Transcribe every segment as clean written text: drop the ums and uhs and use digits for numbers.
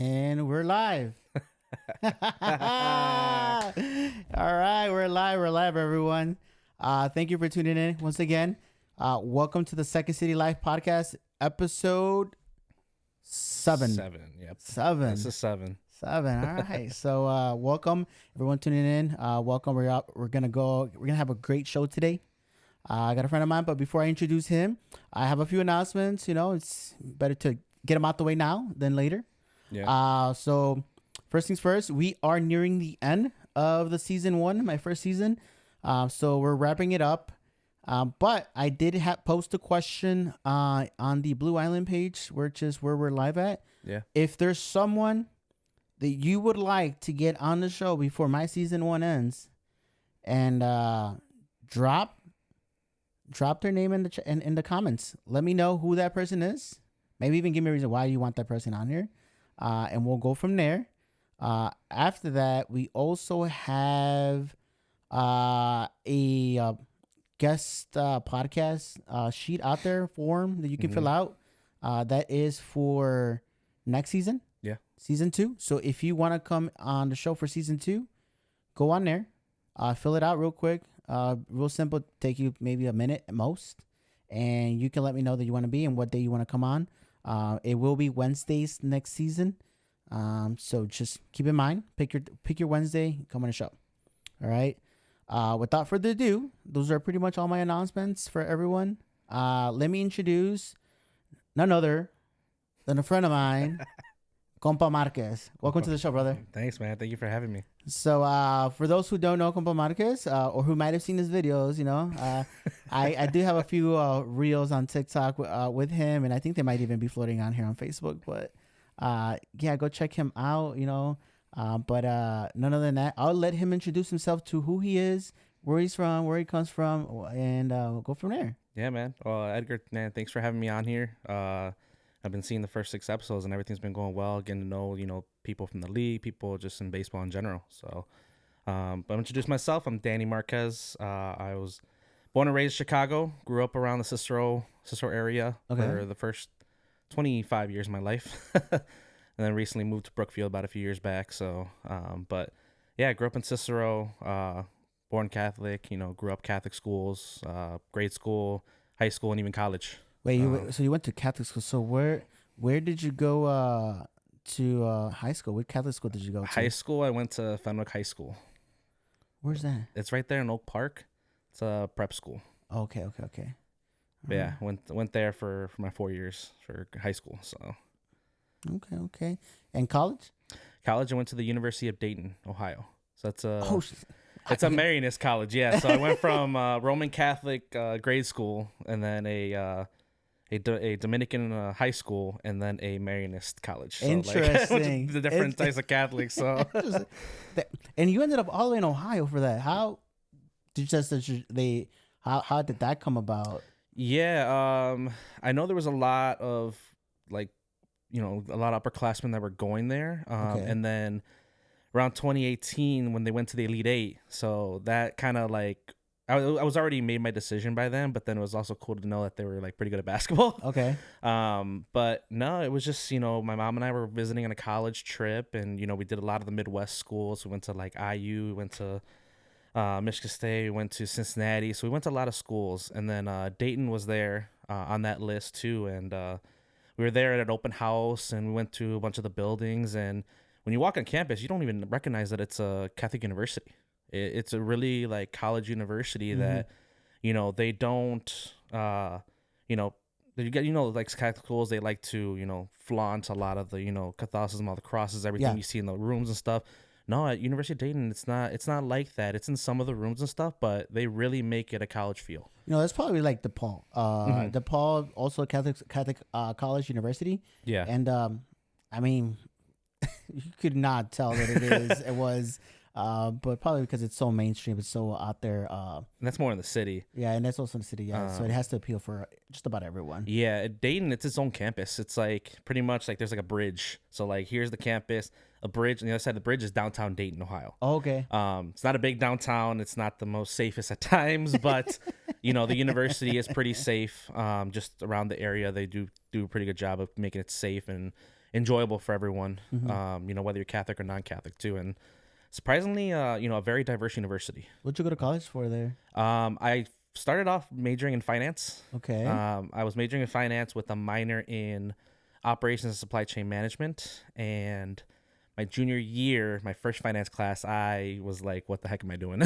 And we're live. All right, we're live. We're live, everyone. Thank you for tuning in once again. Welcome to the Second City Life podcast, episode 7. 7, yep. 7. That's a 7. 7. All right. So, welcome everyone tuning in. Welcome. We're gonna have a great show today. I got a friend of mine, but before I introduce him, I have a few announcements. You know, it's better to get them out the way now than later. Yeah. So first things first, we are nearing the end of the season 1, my first season. So we're wrapping it up. But I did post a question on the Blue Island page, which is where we're live at. Yeah. If there's someone that you would like to get on the show before my season 1 ends, and drop their name in the in the comments. Let me know who that person is. Maybe even give me a reason why you want that person on here. And we'll go from there. After that, we also have a guest podcast sheet out there, form that you can fill out. That is for next season. Yeah. Season 2. So if you want to come on the show for season 2, go on there. Fill it out real quick. Real simple. Take you maybe a minute at most. And you can let me know that you want to be and what day you want to come on. It will be Wednesdays next season. So just keep in mind, pick your Wednesday, come on the show. All right. Without further ado, those are pretty much all my announcements for everyone. Let me introduce none other than a friend of mine, Compa Marquez. Welcome to the show, brother. Thanks, man. Thank you for having me. So, for those who don't know Compa Marquez, or who might have seen his videos, you know, I do have a few reels on TikTok with him, and I think they might even be floating on here on Facebook. But yeah, go check him out, you know. But none other than that, I'll let him introduce himself to who he is, where he's from, where he comes from, and we'll go from there. Yeah, man. Well, Edgar, man, thanks for having me on here. I've been seeing the first 6 episodes, and everything's been going well. Getting to know, people from the league, people just in baseball in general. So, but I'll introduce myself. I'm Danny Marquez. I was born and raised in Chicago. Grew up around the Cicero area for the first 25 years of my life, and then recently moved to Brookfield about a few years back. So, but yeah, grew up in Cicero. Born Catholic. Grew up Catholic schools, grade school, high school, and even college. Wait, so you went to Catholic school. So where did you go to high school? What Catholic school did you go to? High school, I went to Fenwick High School. Where's that? It's right there in Oak Park. It's a prep school. Okay. But yeah, went there for my 4 years for high school. So Okay. And college? College, I went to the University of Dayton, Ohio. So it's a Marianist college. Yeah. So I went from Roman Catholic grade school, and then a Dominican high school, and then a Marianist college. So Interesting. The different types of Catholics. So, and you ended up all the way in Ohio for that. How did how did that come about? Yeah, I know there was a lot of a lot of upperclassmen that were going there, and then around 2018 when they went to the Elite Eight, so that kind of I was already made my decision by then, but then it was also cool to know that they were pretty good at basketball. Okay. But no, it was just, my mom and I were visiting on a college trip, and, we did a lot of the Midwest schools. We went to IU, we went to Michigan State, we went to Cincinnati. So we went to a lot of schools, and then Dayton was there on that list too. And we were there at an open house, and we went to a bunch of the buildings. And when you walk on campus, you don't even recognize that it's a Catholic university. It's a really college university that, they don't, you get, Catholic schools, they like to, flaunt a lot of the, Catholicism, all the crosses, everything you see in the rooms and stuff. No, at University of Dayton, it's not like that. It's in some of the rooms and stuff, but they really make it a college feel. That's probably like DePaul. DePaul, also a Catholic college university. Yeah. And, I mean, you could not tell that it was... but probably because it's so mainstream, it's so out there. And that's more in the city. Yeah, and that's also in the city. Yeah, so it has to appeal for just about everyone. Yeah, at Dayton, it's its own campus. It's pretty much there's a bridge. So here's the campus, a bridge, and the other side of the bridge is downtown Dayton, Ohio. Oh, okay. It's not a big downtown. It's not the most safest at times, but the university is pretty safe. Just around the area, they do a pretty good job of making it safe and enjoyable for everyone. Mm-hmm. You know, whether you're Catholic or non-Catholic too, and surprisingly, you know, a very diverse university. What'd you go to college for there? I started off majoring in finance. Okay. I was majoring in finance with a minor in operations and supply chain management. And my junior year, my first finance class, I was like, what the heck am I doing?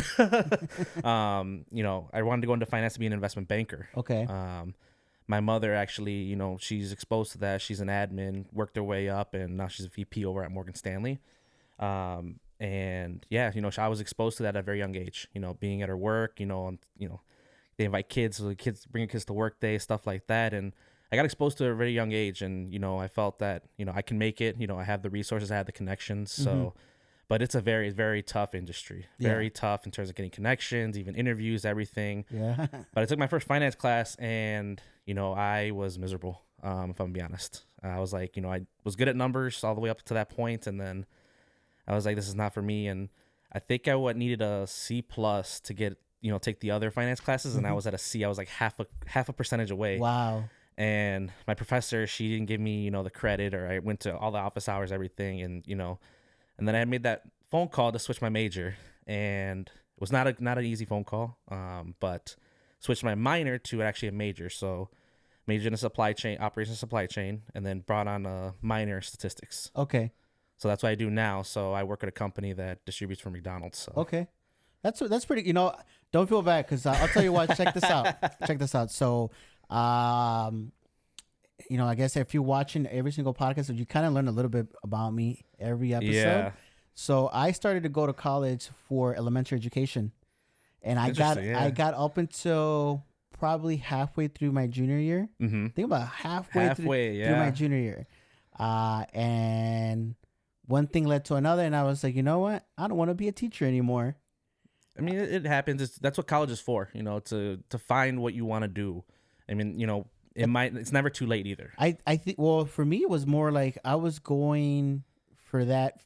You know, I wanted to go into finance to be an investment banker. Okay. My mother actually, you know, she's exposed to that. She's an admin, worked her way up, and now she's a VP over at Morgan Stanley. And yeah, you know, I was exposed to that at a very young age, you know, being at her work, you know, and, you know, they invite kids, so the kids bring kids to work day, stuff like that. And I got exposed to it at a very young age. And, you know, I felt that, you know, I can make it, you know, I have the resources, I have the connections. So, but it's a very, very tough industry, very tough in terms of getting connections, even interviews, everything. Yeah. But I took my first finance class and, you know, I was miserable, if I'm gonna be honest. I was like, you know, I was good at numbers all the way up to that point, and then I was like, this is not for me. And I think I needed a C plus to get, you know, take the other finance classes, and I was at a C. I was like half a percentage away. Wow. And my professor, she didn't give me, you know, the credit, or I went to all the office hours, everything, and, you know, and then I made that phone call to switch my major, and it was not an easy phone call, but switched my minor to actually a major. So majored in supply chain, operations supply chain, and then brought on a minor in statistics. Okay. So that's what I do now. So I work at a company that distributes for McDonald's. So. Okay. That's pretty, you know, don't feel bad, because I'll tell you what, check this out. Check this out. So, you know, I guess if you're watching every single podcast, you kind of learn a little bit about me every episode. Yeah. So I started to go to college for elementary education, and I got up until probably halfway through my junior year. Mm-hmm. I think about halfway through my junior year. And one thing led to another, and I was like, you know what? I don't want to be a teacher anymore. I mean, it happens. That's what college is for, you know, to find what you want to do. I mean, you know, it's never too late either. I think, well, for me, it was more like I was going for that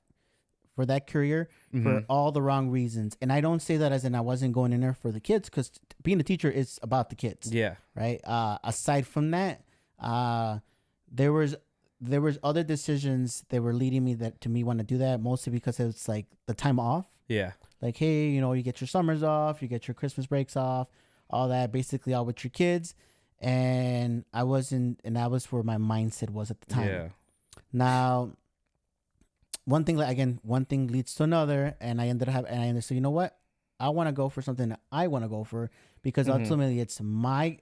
career for all the wrong reasons. And I don't say that as in I wasn't going in there for the kids, because being a teacher is about the kids. Yeah. Right. Aside from that, there was other decisions that were leading me to me want to do that, mostly because it's like the time off. Yeah. Like, hey, you know, you get your summers off, you get your Christmas breaks off, all that, basically all with your kids. And that was where my mindset was at the time. Yeah. Now, one thing leads to another, and I ended so you know what? I want to go for something that I want to go for, because ultimately it's my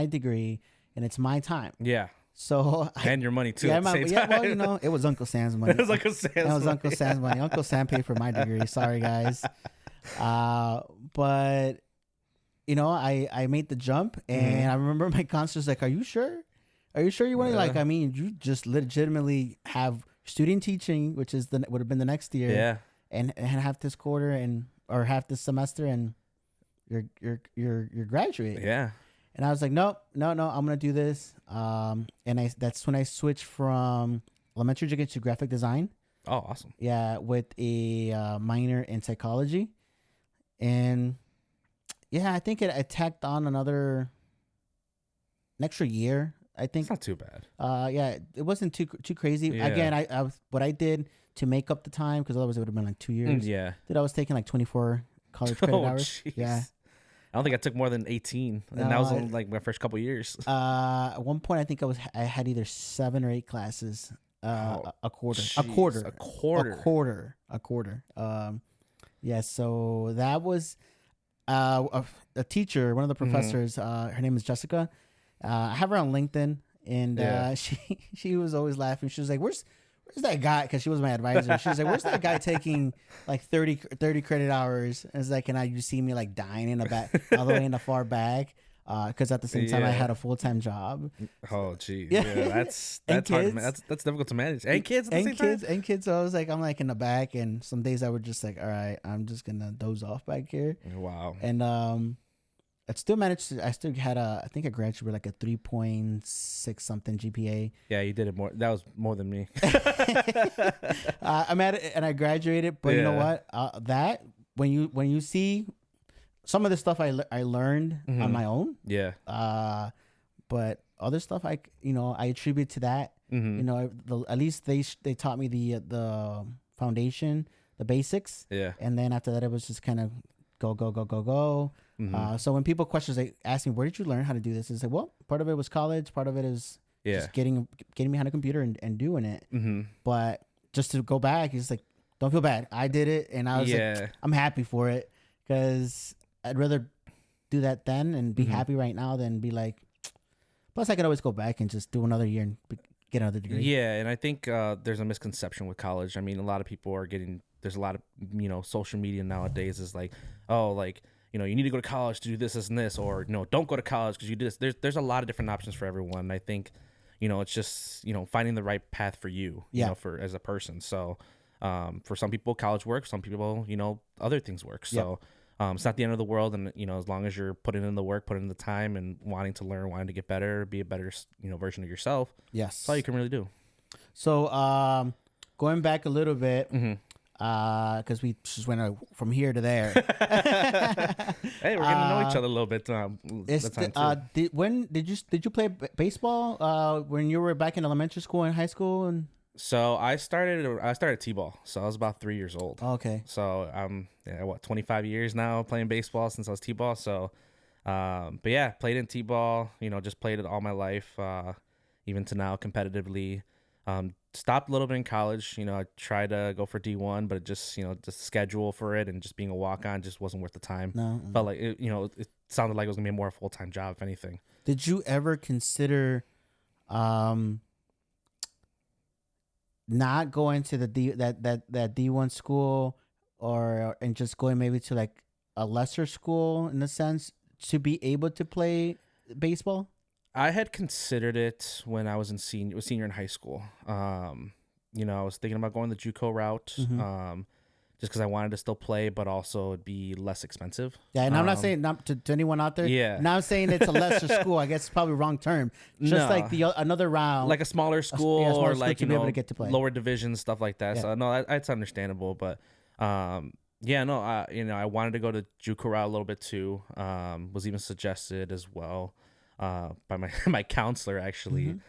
degree and it's my time. Yeah. So and your money too. Yeah, at the same time. well, you know, it was Uncle Sam's money. It was Uncle Sam's money. Uncle Sam paid for my degree. Sorry, guys. But you know, I made the jump, and I remember my counselor's like, "Are you sure? Are you sure you want to?" Like, I mean, you just legitimately have student teaching, which is would have been the next year, Yeah. and half this quarter or half this semester, and you're graduating. Yeah. And I was like, no, I'm gonna do this. And that's when I switched from elementary education to graphic design. Oh, awesome. Yeah, with a minor in psychology, and yeah, I think I tacked on an extra year. I think It's not too bad. Yeah, it wasn't too crazy. Yeah. Again, I what I did to make up the time, because otherwise it would have been like 2 years. Yeah. I was taking like 24 college credit hours. Jeez. Yeah. I don't think I took more than 18, and that was only like my first couple years. At one point, I think I had either 7 or 8 classes a quarter. Jeez, A quarter. Yeah. So that was a teacher, one of the professors. Her name is Jessica. I have her on LinkedIn, and she was always laughing. She was like, "Where's that guy?" Because she was my advisor. She was like, "Where's that guy taking like 30 credit hours?" And it's like, and you see me like dying in the back, all the way in the far back, because at the same time I had a full-time job. Oh, geez. Yeah, that's hard. That's difficult to manage. And kids at the same time. And kids. So I was like, I'm like in the back, and some days I would just like, all right, I'm just gonna doze off back here. Wow. And I still managed to. I still had I think I graduated with like a 3.6 something GPA. Yeah, you did it more. That was more than me. I'm at it, and I graduated. But you know what? That when you see some of the stuff I learned on my own. Yeah. But other stuff I attribute to that. You know, at least they taught me the foundation, the basics. Yeah. And then after that, it was just kind of go. So when people questions, they ask me, where did you learn how to do this? It's like, well, part of it was college. Part of it is just getting behind a computer and doing it. But just to go back, it's like, don't feel bad. I did it, and I was like, I'm happy for it, because I'd rather do that then and be happy right now than be like. Plus, I could always go back and just do another year and get another degree. Yeah, and I think there's a misconception with college. I mean, a lot of people are getting. There's a lot of social media nowadays is like, oh, like you need to go to college to do this, and this, or don't go to college because you do this. There's a lot of different options for everyone. I think, it's just finding the right path for you. For as a person. So. For some people, college works. Some people, other things work. So it's not the end of the world. And, as long as you're putting in the work, putting in the time and wanting to learn, wanting to get better, be a better, version of yourself. Yes. That's all you can really do. So going back a little bit, because we just went from here to there. Hey, we're getting to know each other a little bit. Did you play baseball when you were back in elementary school and high school? And so I started t-ball. So I was about 3 years old. Okay. So 25 years now playing baseball since I was t-ball. So, but yeah, played in t-ball. Just played it all my life, even to now competitively. Stopped a little bit in college. I tried to go for D1, but it just the schedule for it and just being a walk-on just wasn't worth the time. No. Felt like it, it sounded like it was gonna be more a full-time job, if anything. Did you ever consider, not going to the that D1 school and just going maybe to like a lesser school in a sense to be able to play baseball? I had considered it when I was senior in high school. I was thinking about going the JUCO route, just because I wanted to still play, but also it'd be less expensive. Yeah, and I'm not saying not to anyone out there. Yeah, not saying it's a lesser school. I guess it's probably wrong term. Just like another round, like a smaller school, or like to be able to get to play. Lower division stuff like that. Yeah. So no, that's understandable. But I wanted to go to JUCO route a little bit too. Was even suggested as well by my counselor actually.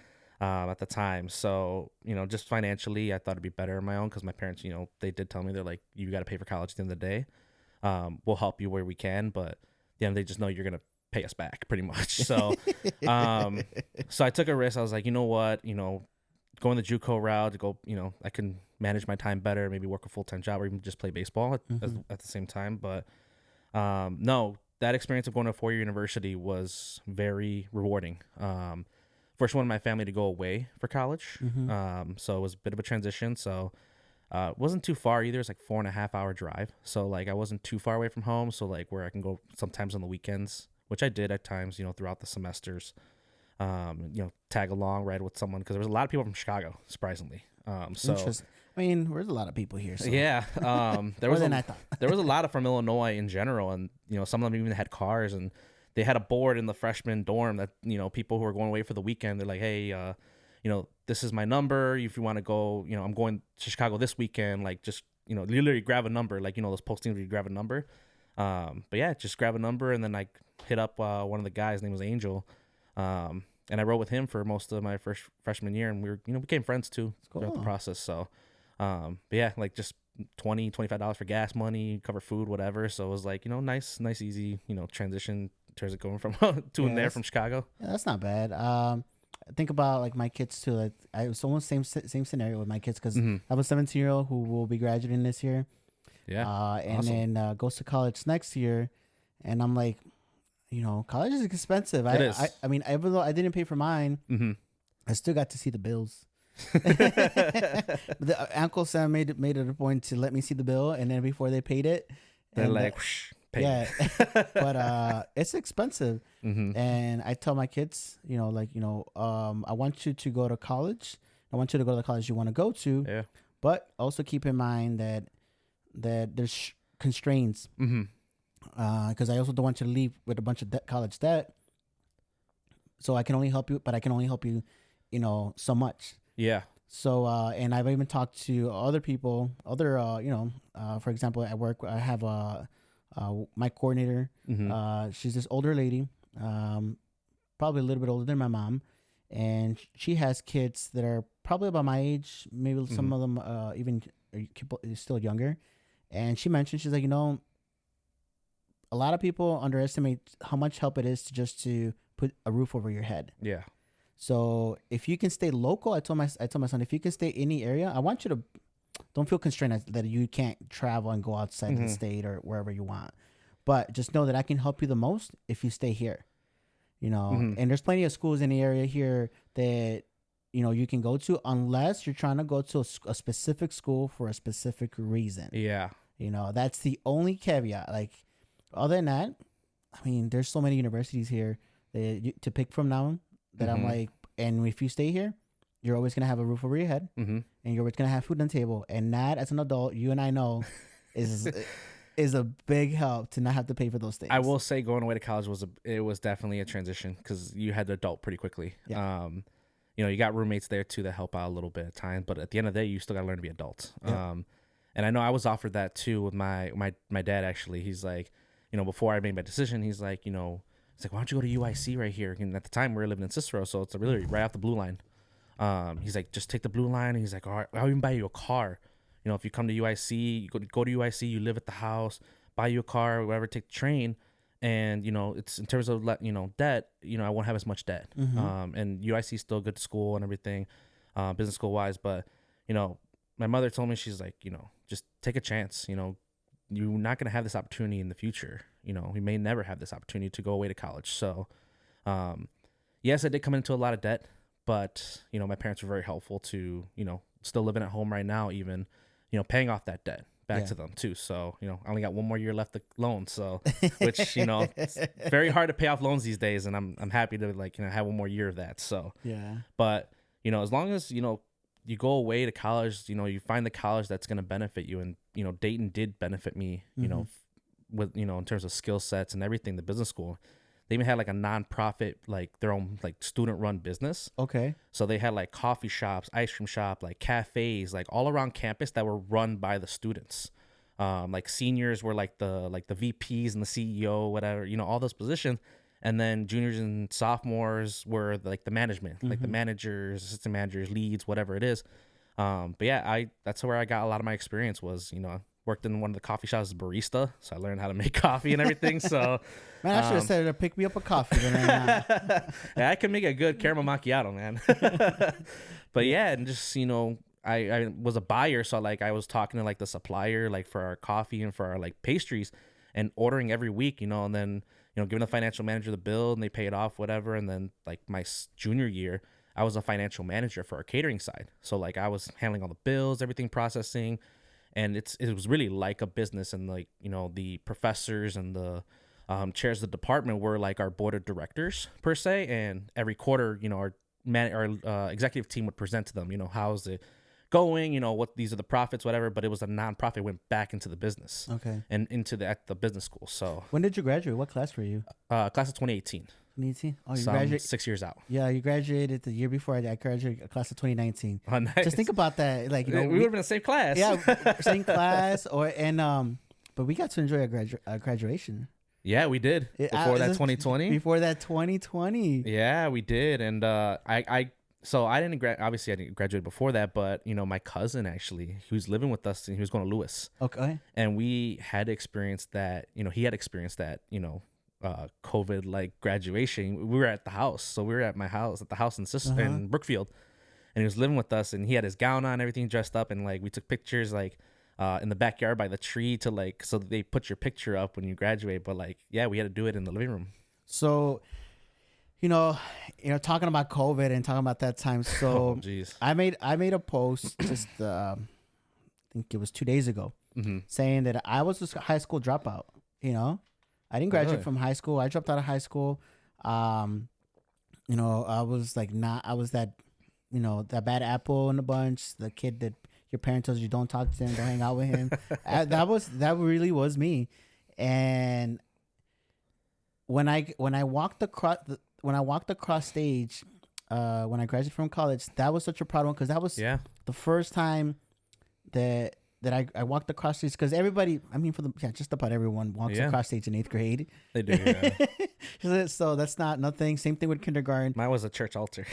At the time. So, just financially, I thought it'd be better on my own because my parents, they did tell me, they're like, you got to pay for college at the end of the day. We'll help you where we can, but they just know you're going to pay us back pretty much. So, so I took a risk. I was like, you know what, going the JUCO route to go, I can manage my time better, maybe work a full-time job or even just play baseball at the same time. But, no, that experience of going to a 4-year university was very rewarding. First one in my family to go away for college. So it was a bit of a transition. So it wasn't too far either. It's like 4.5 hour drive. So like I wasn't too far away from home. So like where I can go sometimes on the weekends, which I did at times, throughout the semesters, tag along, ride with someone. Cause there was a lot of people from Chicago, surprisingly. So I mean, there's a lot of people here. So. Yeah. There was I thought. There was a lot of from Illinois in general. And, some of them even had cars, and they had a board in the freshman dorm that, people who are going away for the weekend, they're like, hey, this is my number. If you want to go, I'm going to Chicago this weekend, like just, literally grab a number, like, those postings where you grab a number. But yeah, just grab a number. And then I hit up one of the guys, his name was Angel. And I rode with him for most of my first freshman year. And we became friends too throughout the process. So, but yeah, like just $25 for gas money, cover food, whatever. So it was like, nice, easy, transition. In terms of going from to and there from Chicago. Yeah, that's not bad. I think about like my kids too. Like I was almost same scenario with my kids because I have a 17-year-old who will be graduating this year. Yeah. And awesome. then goes to college next year, and I'm like, college is expensive. It is. I mean, even though I didn't pay for mine, I still got to see the bills. The Uncle Sam made it a point to let me see the bill, and then before they paid it, they're like. Whoosh. Yeah, but it's expensive, and I tell my kids, I want you to go to college. I want you to go to the college you want to go to, but also keep in mind that there's constraints, because I also don't want you to leave with a bunch of college debt. So I can only help you, but I can only help you, so much. Yeah. So and I've even talked to other people, for example, at work I have my coordinator, she's this older lady, probably a little bit older than my mom, and she has kids that are probably about my age, maybe some of them even still younger. And she mentioned, she's like, a lot of people underestimate how much help it is to put a roof over your head. Yeah. So if you can stay local, I told my son, if you can stay in the area, I want you to don't feel constrained that you can't travel and go outside the state or wherever you want. But just know that I can help you the most if you stay here. And there's plenty of schools in the area here that you can go to, unless you're trying to go to a specific school for a specific reason. Yeah. That's the only caveat. Like, other than that, I mean, there's so many universities here to pick from now that I'm like, and if you stay here, you're always going to have a roof over your head, and you're always going to have food on the table. And that, as an adult, you and I know, is a big help to not have to pay for those things. I will say going away to college was definitely a transition, because you had to adult pretty quickly. Yeah. You got roommates there too that help out a little bit at times, but at the end of the day, you still got to learn to be adults. Yeah. And I know I was offered that too with my dad. Actually, he's like, before I made my decision, he's like, it's like, why don't you go to UIC right here? And at the time we were living in Cicero, so it's really right off the Blue Line. He's like, just take the Blue Line. And he's like, all right, I'll even buy you a car. If you come to UIC, you go to UIC, you live at the house, buy you a car, or whatever, take the train. And, it's in terms of, debt, I won't have as much debt. And UIC is still a good school and everything, business school wise. But, my mother told me, she's like, just take a chance. You're not going to have this opportunity in the future. We may never have this opportunity to go away to college. So, yes, I did come into a lot of debt, but, my parents were very helpful to, still living at home right now, even, paying off that debt back to them too. So, I only got one more year left to loan. So, which, it's very hard to pay off loans these days. And I'm happy to have one more year of that. So, yeah, but, as long as, you go away to college, you find the college that's going to benefit you. And, Dayton did benefit me, with, in terms of skill sets and everything, the business school. They even had a nonprofit, their own student run business. Okay. So they had coffee shops, ice cream shop, cafes, all around campus that were run by the students. Seniors were the VPs and the CEO, whatever, all those positions. And then juniors and sophomores were the management, the managers, assistant managers, leads, whatever it is. But yeah, that's where I got a lot of my experience was, worked in one of the coffee shops as a barista. So I learned how to make coffee and everything. So man, I should have said to pick me up a coffee. Yeah, I can make a good caramel macchiato, man. But yeah, and just, I was a buyer. So I was talking to the supplier, for our coffee and for our pastries, and ordering every week, and then, giving the financial manager the bill and they pay it off, whatever. And then my junior year, I was a financial manager for our catering side. So I was handling all the bills, everything, processing. And it was really like a business, and the professors and the chairs of the department were our board of directors per se. And every quarter, our executive team would present to them, how's it going, what these are the profits, whatever. But it was a nonprofit, went back into the business, okay, and into the business school. So when did you graduate? What class were you? Class of 2018. 2018? Oh, you so graduated 6 years out. Yeah, you graduated the year before I graduated, class of 2019. Oh, nice. Just think about that. We would have been in the same class. Yeah, same class. But we got to enjoy our graduation. Yeah, we did. Before that 2020. Before that 2020. Yeah, we did. And so I didn't obviously I didn't graduate before that, but my cousin actually, he was living with us and he was going to Lewis. Okay. And we had experienced that, he had experienced that, COVID graduation. We were at the house. So we were at my house, at the house in Brookfield, and he was living with us, and he had his gown on, everything dressed up. And we took pictures in the backyard by the tree to so they put your picture up when you graduate. But yeah, we had to do it in the living room. So, talking about COVID and talking about that time. So I made a post just, I think it was 2 days ago, saying that I was a high school dropout, I didn't graduate from high school. I dropped out of high school. I was I was that, that bad apple in the bunch, the kid that your parent tells you don't talk to him, don't hang out with him. That really was me. And when I walked across stage, when I graduated from college, that was such a proud one, because that was the first time that that I walked across stage because everybody, I mean, just about everyone walks across stage in 8th grade. They do. Yeah. So that's not nothing. Same thing with kindergarten. Mine was a church altar.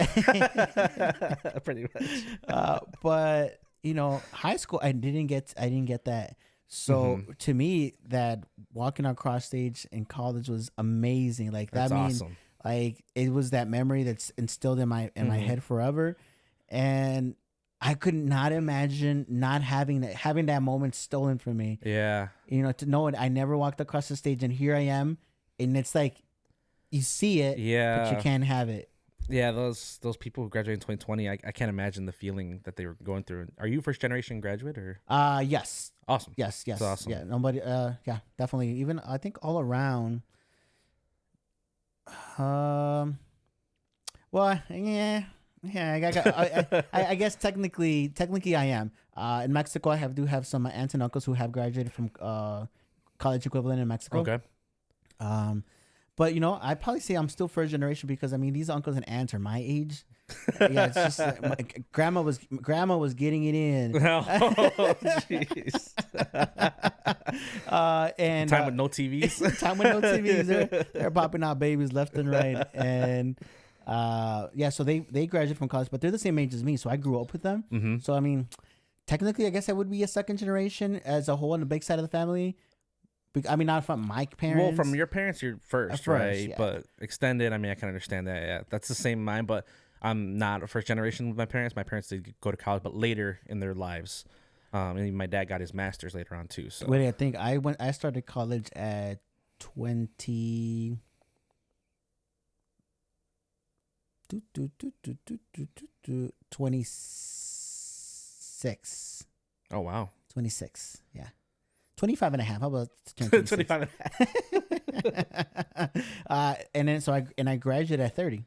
Pretty much. But high school, I didn't get that. So to me, that walking across stage in college was amazing. Like that's awesome. Like it was that memory that's instilled in my head forever, and I could not imagine not having that moment stolen from me. Yeah. To know it, I never walked across the stage, and here I am, and it's like you see it, but you can't have it. Yeah, those people who graduated in 2020, I can't imagine the feeling that they were going through. Are you first generation graduate or? Yes. Awesome. Yes. That's awesome. Yeah. Nobody. Yeah. Definitely. Even I think all around. Well, yeah. I guess technically I am. In Mexico, I do have some aunts and uncles who have graduated from college equivalent in Mexico. Okay. But I'd probably say I'm still first generation because I mean these uncles and aunts are my age. Yeah, it's just grandma was getting it in. Oh, jeez. And time with no TVs. Time with no TVs. They're popping out babies left and right, and so they graduated from college, but they're the same age as me, so I grew up with them. Mm-hmm. So I mean, technically, I guess I would be a second generation as a whole on the big side of the family. I mean, not from my parents. Well, from your parents, you're first, right? Yeah. But extended, I mean, I can understand that. Yeah, that's the same mine, but I'm not a first generation with my parents. My parents did go to college, but later in their lives. And my dad got his master's later on too. So wait, I think I started college at 26. Oh, wow. 26. Yeah. 25 and a half. How about 25 and a half? And then I graduated at 30.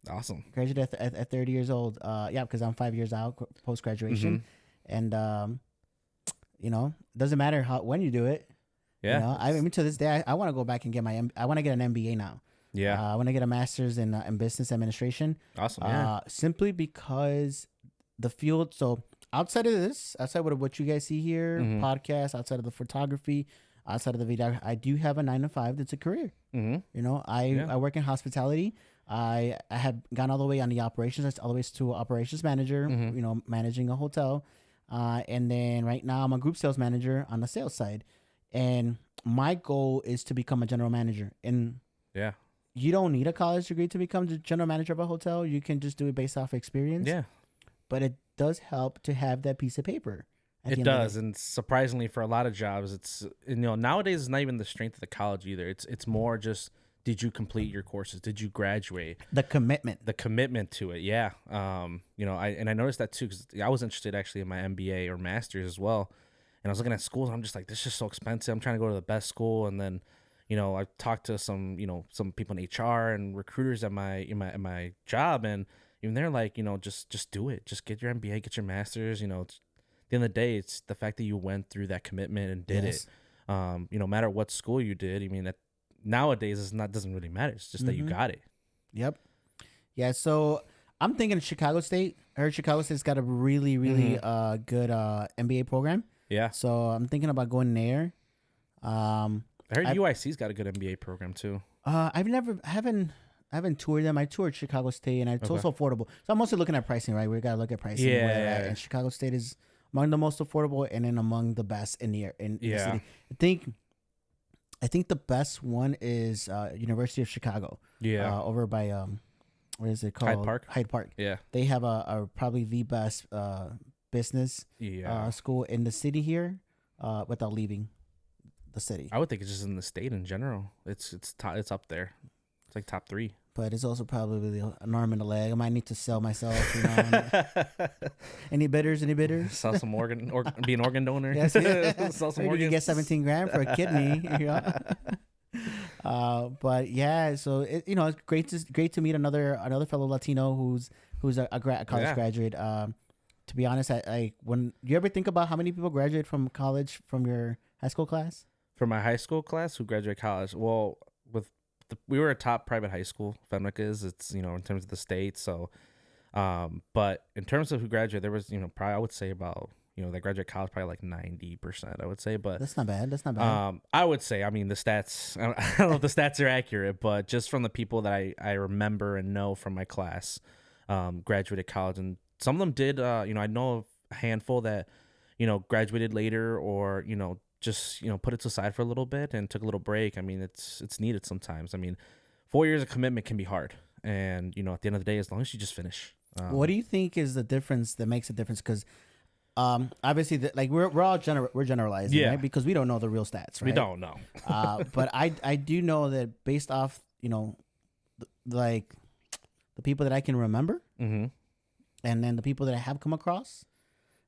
Awesome. Graduated at 30 years old. Because I'm 5 years out post graduation, and it doesn't matter when you do it. Yeah. I mean, to this day, I want to go back and get I want to get an MBA now. Yeah. I want to get a master's in business administration. Awesome. Yeah. Simply because the field. So outside of this, outside of what you guys see here, podcast, outside of the photography, outside of the video, I do have a 9 to 5. That's a career. I work in hospitality. I have gone all the way on the operations, all the way to operations manager, managing a hotel. And then right now I'm a group sales manager on the sales side. And my goal is to become a general manager. And you don't need a college degree to become the general manager of a hotel. You can just do it based off experience. Yeah. But it does help to have that piece of paper. It does. And surprisingly for a lot of jobs, it's, nowadays it's not even the strength of the college either. It's more just, did you complete your courses? Did you graduate? The commitment to it. Yeah. I noticed that too, because I was interested actually in my MBA or master's as well. And I was looking at schools and I'm just like, this is just so expensive. I'm trying to go to the best school. And then, I talked to some people in HR and recruiters at my job, and even they're like, just do it. Just get your MBA, get your master's. At the end of the day, it's the fact that you went through that commitment and did it. No matter what school you did. I mean, nowadays doesn't really matter. It's just that you got it. Yep. Yeah. So I'm thinking Chicago State. I heard Chicago State's got a really, really good MBA program. Yeah. So I'm thinking about going there. I heard UIC's got a good MBA program too. I haven't toured them. I toured Chicago State, and it's also affordable. So I'm mostly looking at pricing, right? We gotta look at pricing. Yeah. And Chicago State is among the most affordable, and then among the best in the city. I think the best one is University of Chicago. Yeah. Over by what is it called? Hyde Park. Yeah. They have a probably the best business school in the city here, without leaving the city. I would think it's just in the state in general. It's up there. It's like top 3. But it's also probably an arm and a leg. I might need to sell myself. Any bidders? Sell some organ, or be an organ donor. Yes, sell some organs. You get $17,000 for a kidney. But yeah, so it's great to meet another fellow Latino who's a college graduate. To be honest, when you ever think about how many people graduate from college from your high school class? From my high school class, who graduated college? Well, we were a top private high school. FEMLEC is. It's in terms of the state. So, but in terms of who graduated, there was probably I would say about that graduate college probably like 90%, I would say. But That's not bad. That's not bad. I would say, I mean, the stats, I don't know if the stats are accurate, but just from the people that I remember and know from my class, graduated college, and some of them did, I know of a handful that, graduated later or, just, put it to the side for a little bit and took a little break. I mean, it's needed sometimes. I mean, 4 years of commitment can be hard. And, at the end of the day, as long as you just finish. What do you think is the difference that makes a difference? Because obviously, we're all we're generalizing, right? Because we don't know the real stats, right? We don't know. But I do know that based off, the people that I can remember, Mm-hmm. and then the people that I have come across,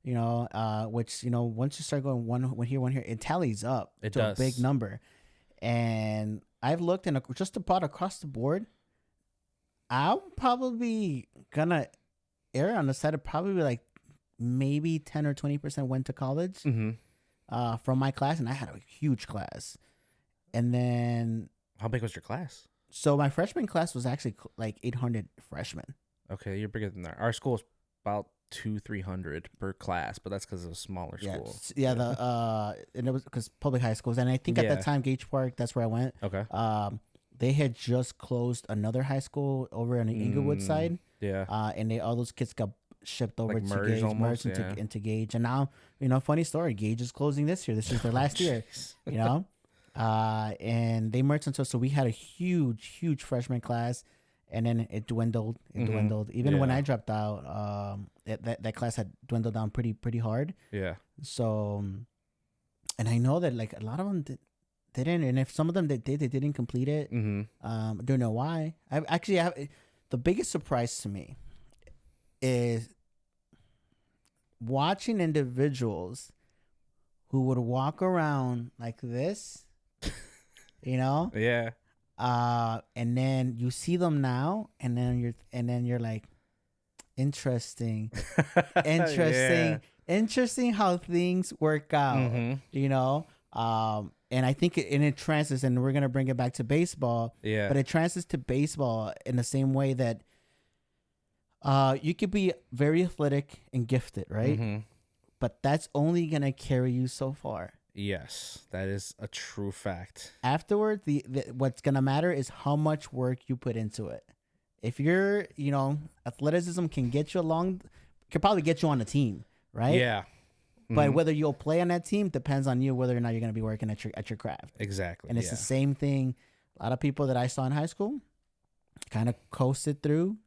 which once you start going one here, it tallies up to a big number. And I've looked, and just about across the board, I'm probably gonna err on the side of probably like maybe 10 or 20% went to college from my class, and I had a huge class. And then, how big was your class? So my freshman class was actually like 800 freshmen. Okay, you're bigger than that. Our school is about 200-300 per class, but that's because it was a smaller school. Yeah, and it was because public high schools, and I think at that time Gage Park, that's where I went. Okay. They had just closed another high school over on the Inglewood side. Yeah. And all those kids got shipped over like to Gage, merged into Gage. And now, funny story, Gage is closing this year. This is their last year, and they merged into, so we had a huge freshman class, and then it dwindled. Even when I dropped out, that class had dwindled down pretty hard. Yeah. So, and I know that like a lot of them didn't, and if some of them they didn't complete it. I don't know why. The biggest surprise to me is watching individuals who would walk around like this, Yeah. and then you see them now, and then you're like, interesting how things work out. And I think it translates, and we're gonna bring it back to baseball. Yeah. But it translates to baseball in the same way that you could be very athletic and gifted, right? But that's only gonna carry you so far. Yes, that is a true fact. Afterward, what's gonna matter is how much work you put into it. If your athleticism can get you along, could probably get you on a team, right? Yeah. But whether you'll play on that team depends on you, whether or not you're going to be working at your craft. Exactly. And it's the same thing. A lot of people that I saw in high school kind of coasted through,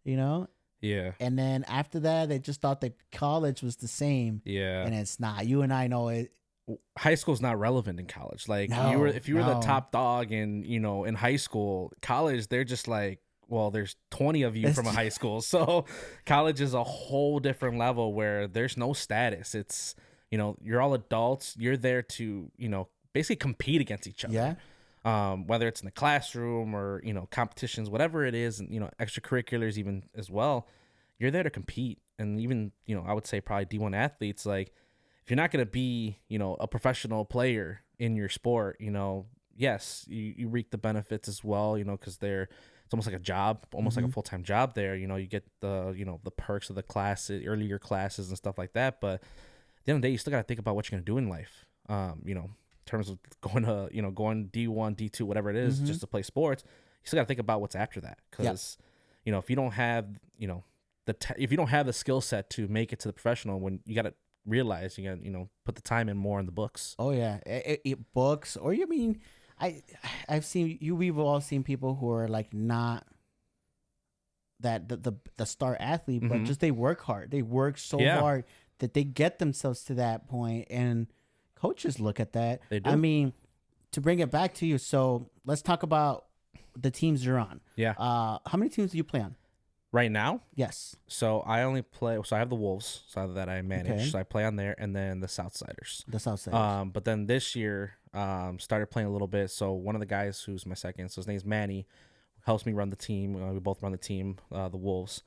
Yeah. And then after that, they just thought that college was the same. Yeah. And it's not. You and I know it. High school's not relevant in college. Like if you were the top dog in high school, college, they're just like, well, there's 20 of you from a high school. So college is a whole different level where there's no status. It's, you're all adults. You're there to, basically compete against each other. Yeah. Whether it's in the classroom or, competitions, whatever it is, and, extracurriculars even as well, you're there to compete. And even, I would say probably D1 athletes, like if you're not going to be, a professional player in your sport, yes, you reap the benefits as well, because it's almost like a job, almost like a full-time job there. You get the, the perks of the classes, earlier classes and stuff like that. But at the end of the day, you still got to think about what you're going to do in life. In terms of going to, going D1, D2, whatever it is, just to play sports, you still got to think about what's after that. Because, if you don't have, if you don't have the skill set to make it to the professional, when you got to realize you got to, put the time in more in the books. Oh yeah. Books, or you mean, I've seen you. We've all seen people who are like not that the star athlete, but just they work hard. They work so hard that they get themselves to that point, and coaches look at that. They do. I mean, to bring it back to you, so let's talk about the teams you're on. Yeah. How many teams do you play on? Right now? Yes. So I only play. So I have the Wolves side that I manage. Okay. So I play on there, and then the Southsiders. The Southsiders. But then this year, started playing a little bit. So one of the guys who's my second, so his name's Manny, helps me run the team. We both run the team, the Wolves.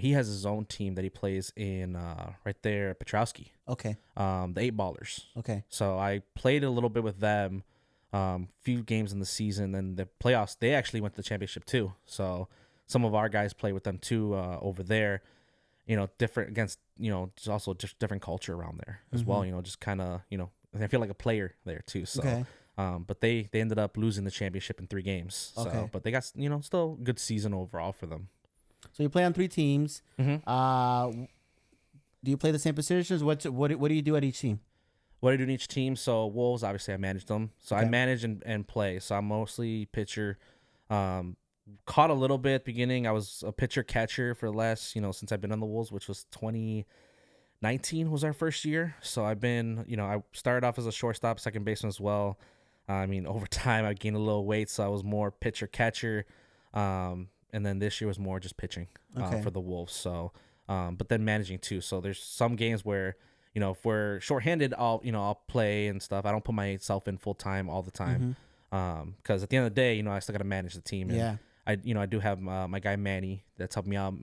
He has his own team that he plays in right there, Petrowski. Okay. The 8 Ballers. Okay. So I played a little bit with them, few games in the season, and the playoffs. They actually went to the championship too. So some of our guys play with them too over there. different against, just also just different culture around there as well. Just kind of, I feel like a player there too. So, Okay. but they ended up losing the championship in 3 games. So, Okay. but they got, still a good season overall for them. So you play on 3 teams. Mm-hmm. Do you play the same positions? What do you do at each team? What I do in each team. So Wolves, obviously, I manage them. So I Okay. manage and play. So I'm mostly pitcher. Caught a little bit beginning. I was a pitcher catcher for the last, since I've been on the Wolves, which was 2019 was our first year. So I've been, I started off as a shortstop, second baseman as well. Over time I gained a little weight, so I was more pitcher catcher. And then this year was more just pitching for the Wolves. So, but then managing too. So there's some games where, if we're shorthanded, I'll play and stuff. I don't put myself in full time all the time. Because at the end of the day, I still got to manage the team. And Yeah. I do have my guy Manny that's helping me out,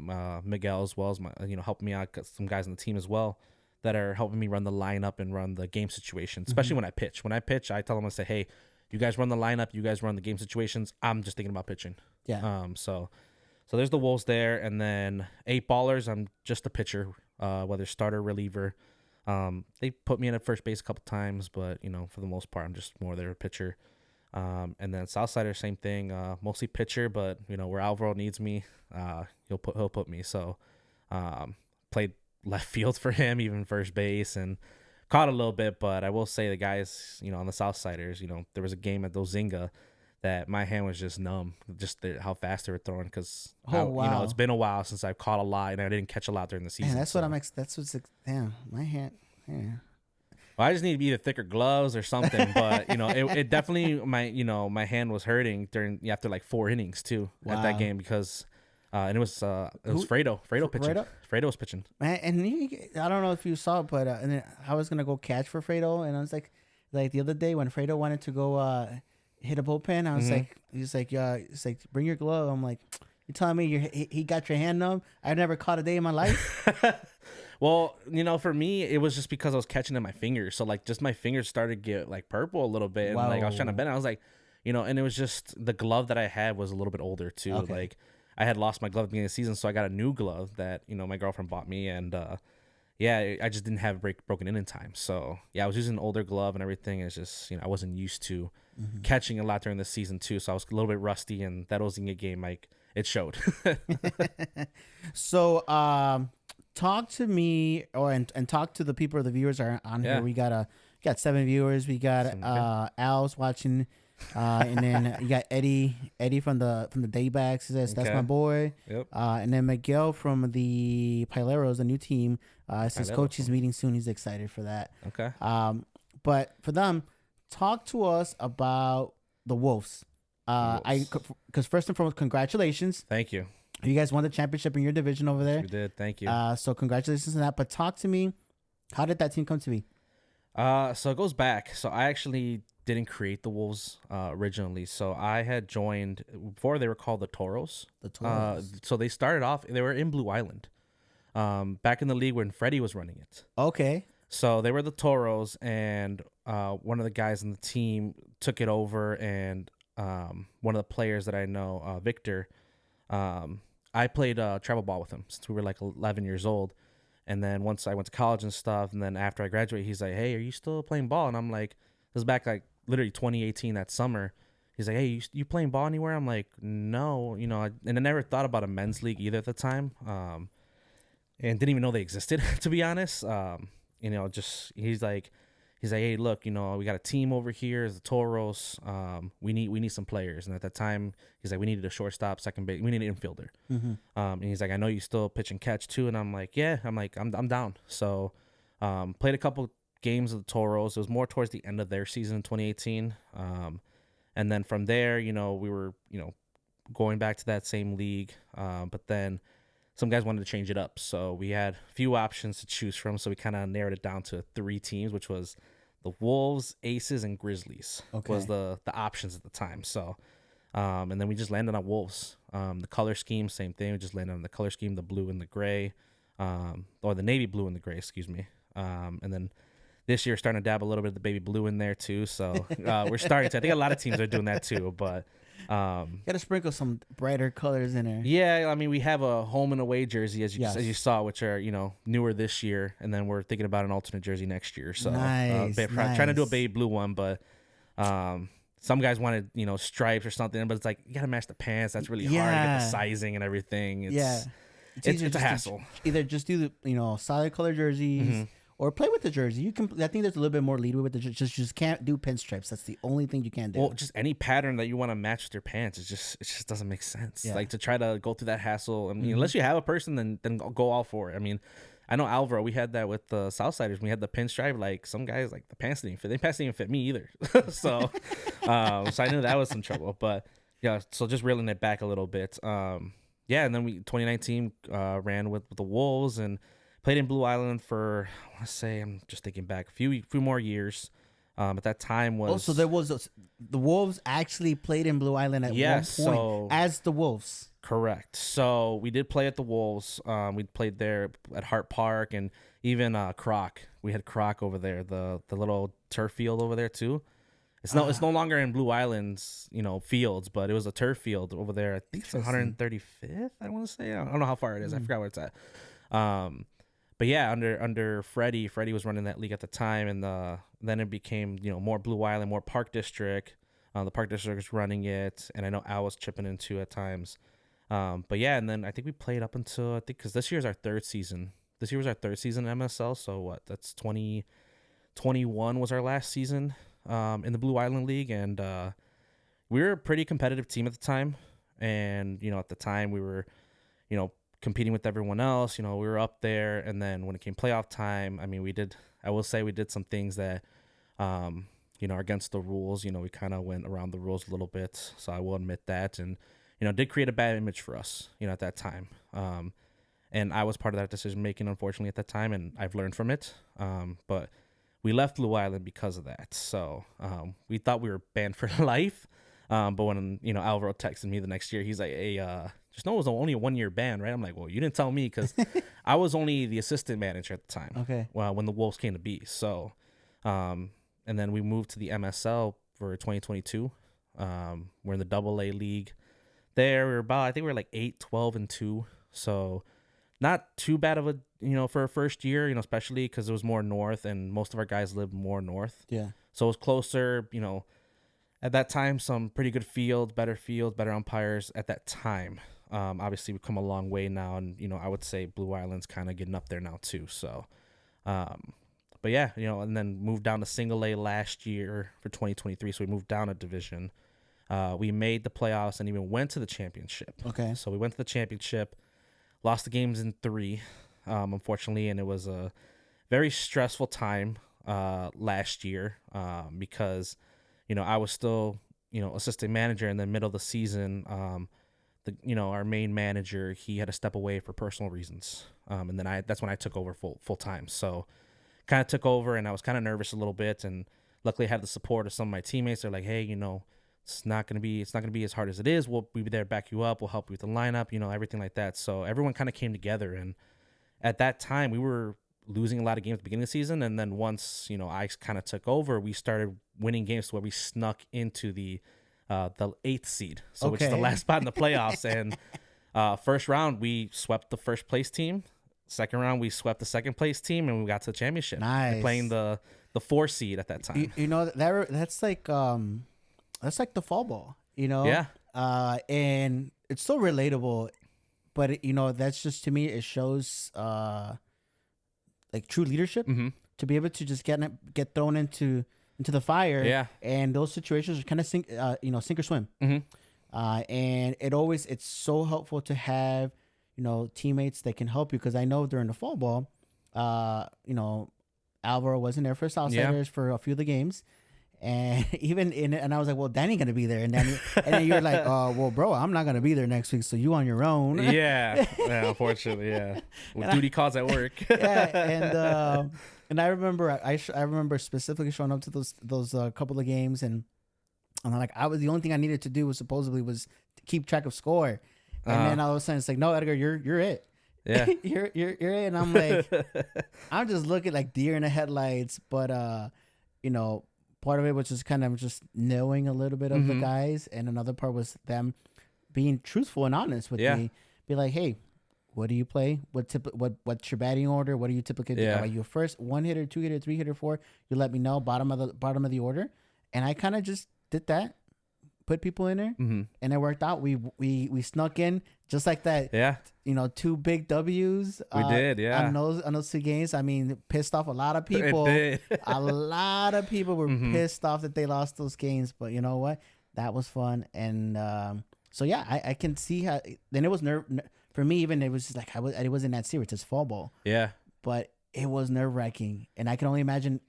Miguel as well as my, helping me out. Got some guys on the team as well that are helping me run the lineup and run the game situation, especially when I pitch. When I pitch, I tell them, I say, hey, you guys run the lineup, you guys run the game situations. I'm just thinking about pitching. Yeah. So there's the Wolves there, and then 8 ballers. I'm just a pitcher, whether starter, reliever. They put me in at first base a couple times, but for the most part, I'm just more there a pitcher. And then Southsiders, same thing, mostly pitcher, but where Alvaro needs me, he'll put me. So, played left field for him, even first base, and caught a little bit. But I will say the guys, on the Southsiders, there was a game at Dozinga that my hand was just numb, just how fast they were throwing. Because wow. it's been a while since I've caught a lot, and I didn't catch a lot during the season. Man, that's what's damn my hand. Yeah. Well, I just need to be either thicker gloves or something, but it definitely my hand was hurting after like 4 innings too at that game because and it was Fredo pitching. Fredo was pitching. Man, and I don't know if you saw it, but and then I was gonna go catch for Fredo, and I was like the other day when Fredo wanted to go hit a bullpen, I was like, he's like, bring your glove. I'm like, you telling me he got your hand numb? I never caught a day in my life. Well, for me, it was just because I was catching in my fingers. So, like, just my fingers started to get, like, purple a little bit. And, like, I was trying to bend it. I was like, and it was just the glove that I had was a little bit older, too. Okay. Like, I had lost my glove at the beginning of the season, so I got a new glove that, my girlfriend bought me. And, I just didn't have it broken in time. So, yeah, I was using an older glove and everything. It's just, I wasn't used to catching a lot during the season, too. So, I was a little bit rusty. And that Ozinga game, like, it showed. So, talk to me and talk to the people or the viewers are on here. We got 7 viewers. We got Al's watching, and then you got Eddie from the Daybacks. He says that's my boy. Yep. And then Miguel from the Pileros, the new team. Says coach is meeting soon. He's excited for that. Okay. But for them, talk to us about the Wolves. Because first and foremost, congratulations. Thank you. You guys won the championship in your division over there. We did. Thank you. So congratulations on that. But talk to me. How did that team come to be? So it goes back. So I actually didn't create the Wolves originally. So I had joined before they were called the Toros. The Toros. So they started off. They were in Blue Island, back in the league when Freddie was running it. Okay. So they were the Toros, and one of the guys on the team took it over, and one of the players that I know, Victor. I played travel ball with him since we were like 11 years old. And then once I went to college and stuff, and then after I graduated, he's like, hey, are you still playing ball? And I'm like, this is back like literally 2018, that summer. He's like, hey, you playing ball anywhere? I'm like, no, and I never thought about a men's league either at the time. And didn't even know they existed, to be honest. He's like, hey, look, we got a team over here, the Toros. We need some players. And at that time, he's like, we needed a shortstop, second base. We need an infielder. And he's like, I know you still pitch and catch too. And I'm like, yeah. I'm down. So, played a couple games of the Toros. It was more towards the end of their season in 2018. And then from there, we were, going back to that same league. But then some guys wanted to change it up. So we had a few options to choose from. So we kind of narrowed it down to 3 teams, which was the Wolves, Aces, and Grizzlies was the options at the time. So, and then we just landed on Wolves. The color scheme, same thing. We just landed on the color scheme, the blue and the gray, or the navy blue and the gray, excuse me. And then this year starting to dab a little bit of the baby blue in there too. So we're starting to. I think a lot of teams are doing that too. But Got to sprinkle some brighter colors in there. yeah, I mean, we have a home and away jersey as you saw, which are newer this year, and then we're thinking about an alternate jersey next year. So nice. Trying to do a baby blue one, but some guys wanted stripes or something, but it's like you gotta match the pants. That's really hard to get the sizing and everything. It's a hassle. Either just do the solid color jerseys. Or play with the jersey. You can. I think there's a little bit more leeway with the just can't do pinstripes. That's the only thing you can't do. Well, just any pattern that you want to match with your pants. It just doesn't make sense. Yeah. Like to try to go through that hassle. I mean, unless you have a person, then go all for it. I mean, I know Alvaro. We had that with the Southsiders. We had the pinstripe. Like some guys, like the pants didn't fit. The pants didn't even fit me either. so I knew that was some trouble. But yeah, so just reeling it back a little bit. And then 2019 ran with the Wolves and played in Blue Island for, I want to say, I'm just thinking back, a few more years. At that time was... so there was... the Wolves actually played in Blue Island at one point as the Wolves. Correct. So we did play at the Wolves. We played there at Hart Park and even Croc. We had Croc over there, the little turf field over there too. It's no longer in Blue Island's, fields, but it was a turf field over there. I think it's 135th, I want to say. I don't know how far it is. I forgot where it's at. But yeah, under Freddie was running that league at the time, and then it became more Blue Island, more Park District. The Park District was running it, and I know Al was chipping into at times. But yeah, and then I think we played up until because this year's our third season. This year was our third season in MSL. So what? That's 2021 was our last season in the Blue Island League, and we were a pretty competitive team at the time. And at the time we were competing with everyone else. We were up there, and then when it came playoff time, I mean, I will say we did some things that are against the rules. We kind of went around the rules a little bit, so I will admit that, and did create a bad image for us at that time, and I was part of that decision making, unfortunately, at that time, and I've learned from it. But we left Blue Island because of that. So we thought we were banned for life. But when Alvaro texted me the next year, he's like, "Hey, just know it was only a 1-year ban, right?" I'm like, "Well, you didn't tell me," because I was only the assistant manager at the time. Okay. Well, when the Wolves came to be, so, and then we moved to the MSL for 2022. We're in the AA league. There, I think we were like 8, 12, and 2. So, not too bad of a for a first year, especially because it was more north, and most of our guys lived more north. Yeah. So it was closer, At that time, some pretty good better umpires at that time. Obviously, we've come a long way now, and, I would say Blue Island's kind of getting up there now, too. So, but yeah, and then moved down to Single A last year for 2023, so we moved down a division. We made the playoffs and even went to the championship. Okay. So we went to the championship, lost the games in 3, unfortunately, and it was a very stressful time last year because... I was still, assistant manager in the middle of the season. Our main manager, he had to step away for personal reasons. And then that's when I took over full time. So kind of took over, and I was kind of nervous a little bit. And luckily I had the support of some of my teammates. They're like, "Hey, it's not going to be as hard as it is. We'll be there to back you up. We'll help you with the lineup, everything like that." So everyone kind of came together. And at that time we were losing a lot of games at the beginning of the season, and then once I kind of took over, we started winning games to where we snuck into the 8th seed, which is the last spot in the playoffs. And first round we swept the first place team. Second round we swept the second place team, and we got to the championship. Nice. Playing the 4 seed at that time. That's like the fall ball. Yeah. And it's so relatable, but that's just, to me, it shows like true leadership, to be able to just get thrown into the fire. Yeah. And those situations are kind of sink or swim. And it's so helpful to have, teammates that can help you. Cause I know during the fall ball, Alvaro wasn't there for Southsiders for a few of the games. And and I was like, "Well, Danny gonna be there," and then you're like, "Oh, well, bro, I'm not gonna be there next week, so you on your own." Yeah, unfortunately, yeah. Well, duty calls at work. Yeah, and I remember I remember specifically showing up to those couple of games, and like I was the only thing I needed to do was to keep track of score, and then all of a sudden it's like, "No, Edgar, you're it." Yeah. you're right, and I'm like, I'm just looking like deer in the headlights. But you know, part of it was just kind of just knowing a little bit of the guys, and another part was them being truthful and honest with me. Be like, hey, what do you play? What's your batting order? What do you typically do? Are you a first, one hitter, two hitter, three hitter, four? You let me know bottom of the order, and I kind of just did that. Put people in there, and it worked out. We snuck in just like that. Yeah, you know, 2 big W's. We did, yeah. On those 2 games, I mean, pissed off a lot of people. It did. A lot of people were pissed off that they lost those games, but you know what? That was fun, and so yeah, I can see how. Then it was for me. Even it was just like I wasn't that serious. It's fall ball. Yeah, but it was nerve wracking, and I can only imagine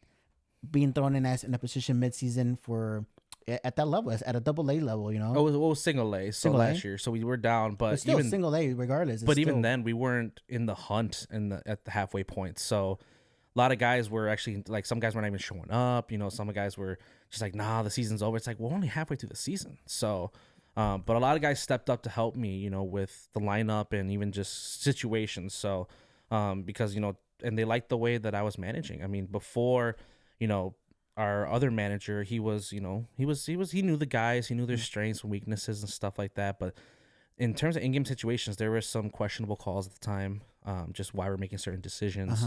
being thrown in a position midseason for. At that level, at a double A level, you know. It was single A. So last year, so we were down, but still even single A regardless. But even then, we weren't in the hunt at the halfway point. So a lot of guys were actually like some guys weren't even showing up. You know, some guys were just like, nah, the season's over. It's like we're only halfway through the season. So, but a lot of guys stepped up to help me, you know, with the lineup and even just situations. So, because you know, and they liked the way that I was managing. I mean, before, you know. Our other manager, he knew the guys, he knew their strengths and weaknesses and stuff like that. But in terms of in-game situations, there were some questionable calls at the time, just why we're making certain decisions.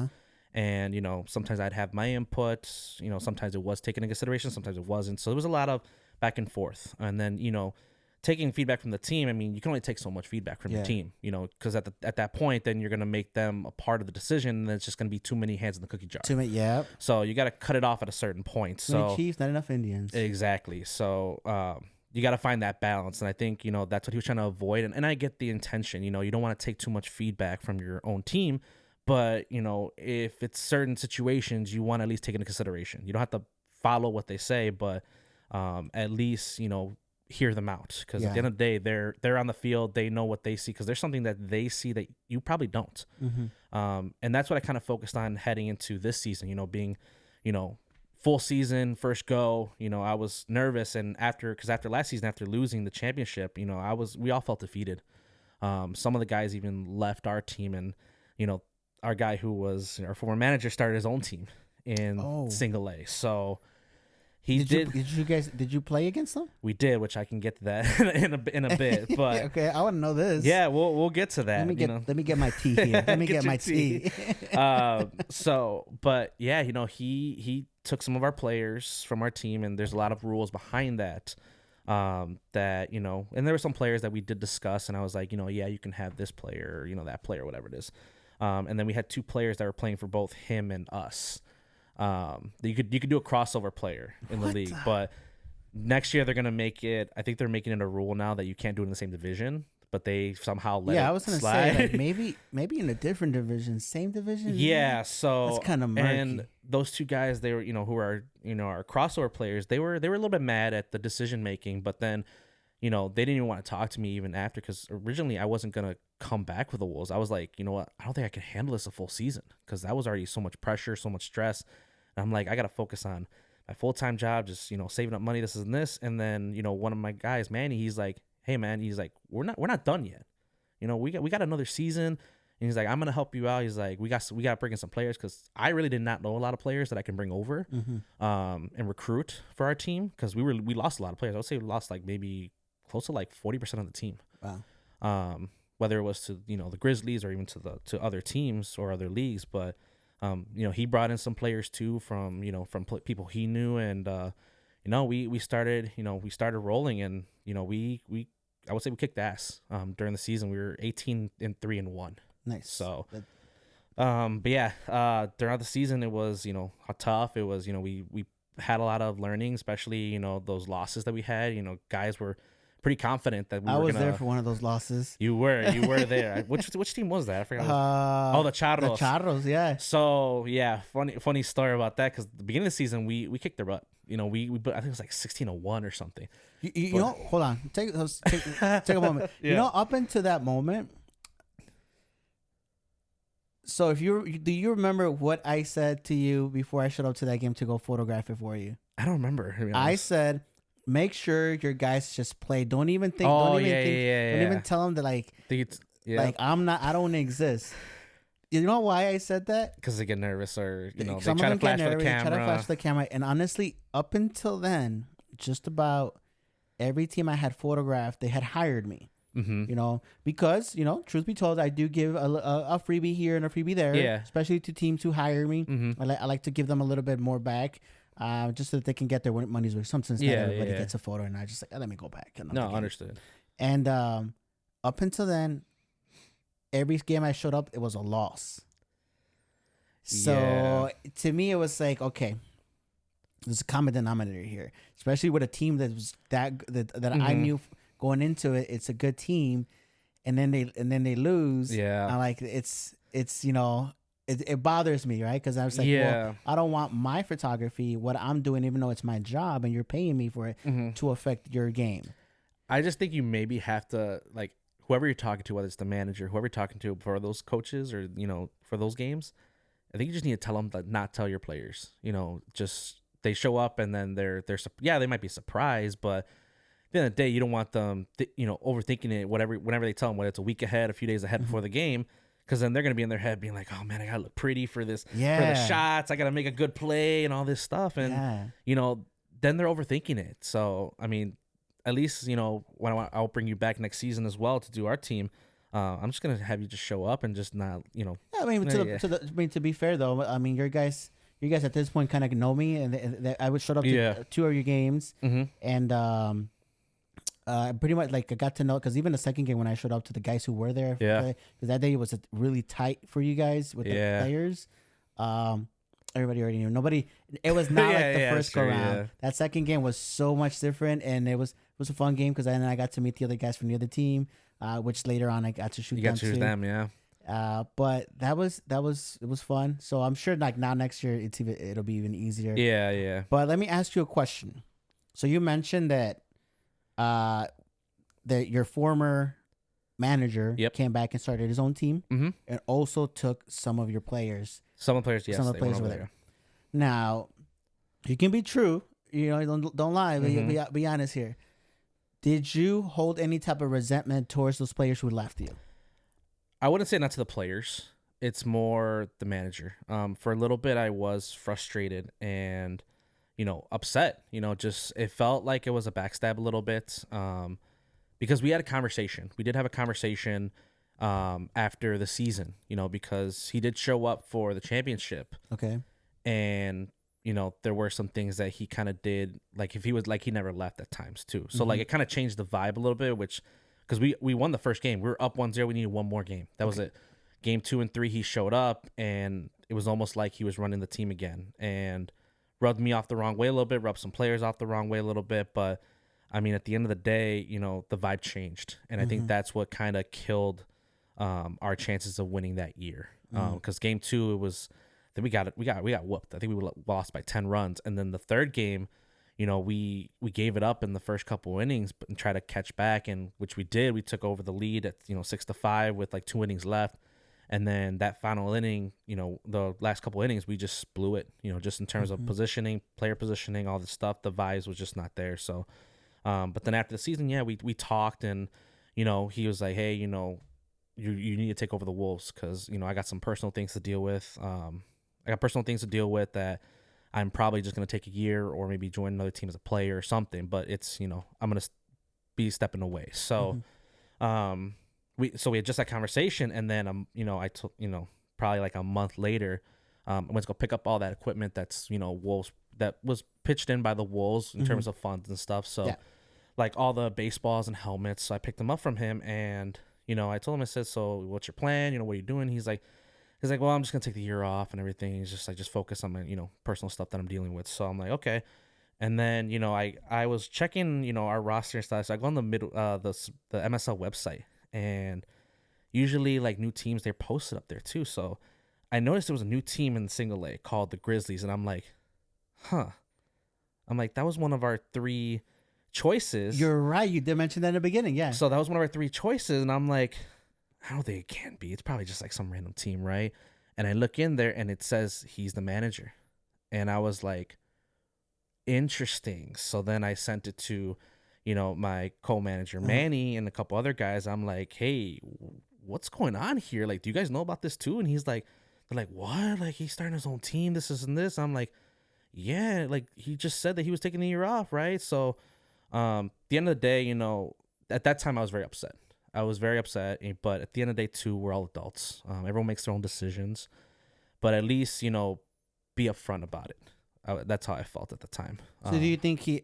And, you know, sometimes I'd have my input, you know, sometimes it was taken into consideration, sometimes it wasn't. So there was a lot of back and forth. And then, you know, taking feedback from the team, I mean, you can only take so much feedback from your team, you know, because at that point, then you're going to make them a part of the decision, and then it's just going to be too many hands in the cookie jar. So you got to cut it off at a certain point. Too many Chiefs, not enough Indians. Exactly. So you got to find that balance, and I think, you know, that's what he was trying to avoid. And I get the intention. You know, you don't want to take too much feedback from your own team, but, you know, if it's certain situations, you want to at least take into consideration. You don't have to follow what they say, but at least, you know, hear them out, because at the end of the day, they're on the field, they know what they see, because there's something that they see that you probably don't. And that's what I kind of focused on heading into this season, you know, being, you know, full season, first go, you know, I was nervous, and after last season, after losing the championship, you know, we all felt defeated. Some of the guys even left our team, and, you know, our guy who was our former manager started his own team in single A. So Did you play against them? We did, which I can get to that in a bit. But okay, I want to know this. Yeah, we'll get to that. Let me get my tea here. Let me get my tea. But yeah, you know, he took some of our players from our team, and there's a lot of rules behind that. That, you know, and there were some players that we did discuss, and I was like, you know, yeah, you can have this player, or, you know, that player, whatever it is. And then we had 2 players that were playing for both him and us. You could do a crossover player in the league, but next year they're gonna make it. I think they're making it a rule now that you can't do it in the same division, but they somehow let it slide. I was gonna say, like, maybe in a different division, same division. Yeah, so that's kind of murky. And those 2 guys, they were, you know, who are, you know, our crossover players. They were a little bit mad at the decision making, but then, you know, they didn't even want to talk to me even after, because originally I wasn't gonna come back with the Wolves. I was like, you know what, I don't think I can handle this a full season, because that was already so much pressure, so much stress. And I'm like, I gotta focus on my full-time job, just, you know, saving up money, this and this. And then, you know, one of my guys, Manny, he's like, hey man, he's like, we're not done yet. You know, we got another season. And he's like, I'm gonna help you out. He's like, we got to bring in some players, because I really did not know a lot of players that I can bring over and recruit for our team, because we lost a lot of players. I would say we lost like maybe close to like 40% of the team. Wow. Whether it was to, you know, the Grizzlies or even to other teams or other leagues, but you know, he brought in some players too from people he knew, and you know, we started rolling, and, you know, I would say we kicked ass during the season. We were 18-3-1. Nice. So, but yeah, throughout the season, it was, you know, tough. It was, you know, we had a lot of learning, especially, you know, those losses that we had. You know, guys were pretty confident that I was there for one of those losses. You were there. Which team was that? I forgot. The Charros. The Charros, yeah. So yeah, funny story about that, because the beginning of the season we kicked their butt. You know, we I think it was like 16-1 or something. You know, hold on, take a moment. Yeah. You know, up until that moment. So do you remember what I said to you before I showed up to that game to go photograph it for you? I don't remember. I said, make sure your guys just play. Don't even think. Don't even tell them that, like, Yeah. Like I don't exist. You know why I said that? Because they get nervous, or they Some try of to them flash get for the nervous, camera. try to flash for the camera, and honestly, up until then, just about every team I had photographed, they had hired me. Mm-hmm. Because truth be told, I do give a freebie here and a freebie there, Yeah. especially to teams who hire me. Mm-hmm. I like to give them a little bit more back, just so that they can get their money's worth. Sometimes not everybody gets a photo, and I just let me go back. No, understood. And up until then, every game I showed up, it was a loss. So to me, it was like, okay, there's a common denominator here, especially with a team that was that I knew going into it. It's a good team, and then they lose. Yeah, I'm like, it bothers me, right? Because I was like, well, I don't want my photography, what I'm doing, even though it's my job and you're paying me for it, to affect your game. I just think you maybe have to, like, whoever you're talking to, whether it's the manager, whoever you're talking to for those coaches or for those games. I think you just need to tell them to not tell your players. Just they show up and then they're they might be surprised, but at the end of the day, you don't want them overthinking it. Whenever they tell them, whether it's a week ahead, a few days ahead before the game, because then they're gonna be in their head being like, oh man, I gotta look pretty for this, for the shots, I gotta make a good play and all this stuff, and then they're overthinking it. So I mean, at least when I'll bring you back next season as well to do our team. I'm just gonna have you just show up and just not, I mean, to be fair though, I mean, you guys at this point kind of know me, and I would show up to 2 of your games, and pretty much like I got to know, because even the second game when I showed up to the guys who were there, because that day was really tight for you guys with the players. Everybody already knew. It was not like the first go round. Yeah. That second game was so much different, and it was a fun game because then I got to meet the other guys from the other team. Which later on I got to shoot them too. But it was fun. So I'm sure like now next year it'll be even easier. Yeah. But let me ask you a question. So you mentioned that that your former manager came back and started his own team, and also took some of your players. Some of the players, yes, some of the players were there. Now, you can be true. Don't lie. Be honest here. Did you hold any type of resentment towards those players who left you? I wouldn't say not to the players. It's more the manager. For a little bit, I was frustrated and, upset. Just it felt like it was a backstab a little bit. Because we had a conversation. We did have a conversation after the season. Because he did show up for the championship. Okay. And there were some things that he kind of did, like if he was like he never left at times too. So like it kind of changed the vibe a little bit, which because we won the first game, we were up 1-0. We needed one more game. That was it. Game 2 and 3, he showed up, and it was almost like he was running the team again, and rubbed me off the wrong way a little bit, rubbed some players off the wrong way a little bit. But I mean, at the end of the day, the vibe changed, and I think that's what kind of killed our chances of winning that year. Because game 2, it was. Then we got whooped. I think we lost by 10 runs, and then the third game, we gave it up in the first couple innings, and tried to catch back, and which we did. We took over the lead at 6-5 with like 2 innings left, and then that final inning, the last couple innings, we just blew it. Just in terms of positioning, player positioning, all this stuff. The vibes was just not there. So, but then after the season, we talked, and he was like, hey, you need to take over the Wolves because I got some personal things to deal with. I got personal things to deal with that I'm probably just going to take a year or maybe join another team as a player or something. But it's, I'm going to be stepping away. So, we had just that conversation. And then, I took, probably like a month later, I went to go pick up all that equipment that's, Wolves that was pitched in by the Wolves in terms of funds and stuff. So like all the baseballs and helmets. So I picked them up from him and, I told him, I said, so what's your plan? What are you doing? He's like, well, I'm just going to take the year off and everything. He's just like, just focus on my, personal stuff that I'm dealing with. So I'm like, okay. And then, I was checking, our roster and stuff. So I go on the MSL website, and usually like new teams, they're posted up there too. So I noticed there was a new team in single A called the Grizzlies. And I'm like, that was one of our 3 choices. You're right. You did mention that in the beginning. Yeah. So that was one of our 3 choices. And I'm like, I don't think it can be. It's probably just like some random team, right? And I look in there and it says he's the manager. And I was like, interesting. So then I sent it to, my co-manager Manny and a couple other guys. I'm like, hey, what's going on here? Like, do you guys know about this too? And he's like, they're like, what? Like, he's starting his own team, this and this. I'm like, yeah, like he just said that he was taking a year off, right? So at the end of the day, you know, at that time I was very upset. But at the end of the day too, we're all adults. Everyone makes their own decisions, but at least, you know, be upfront about it. That's how I felt at the time. So do you think he?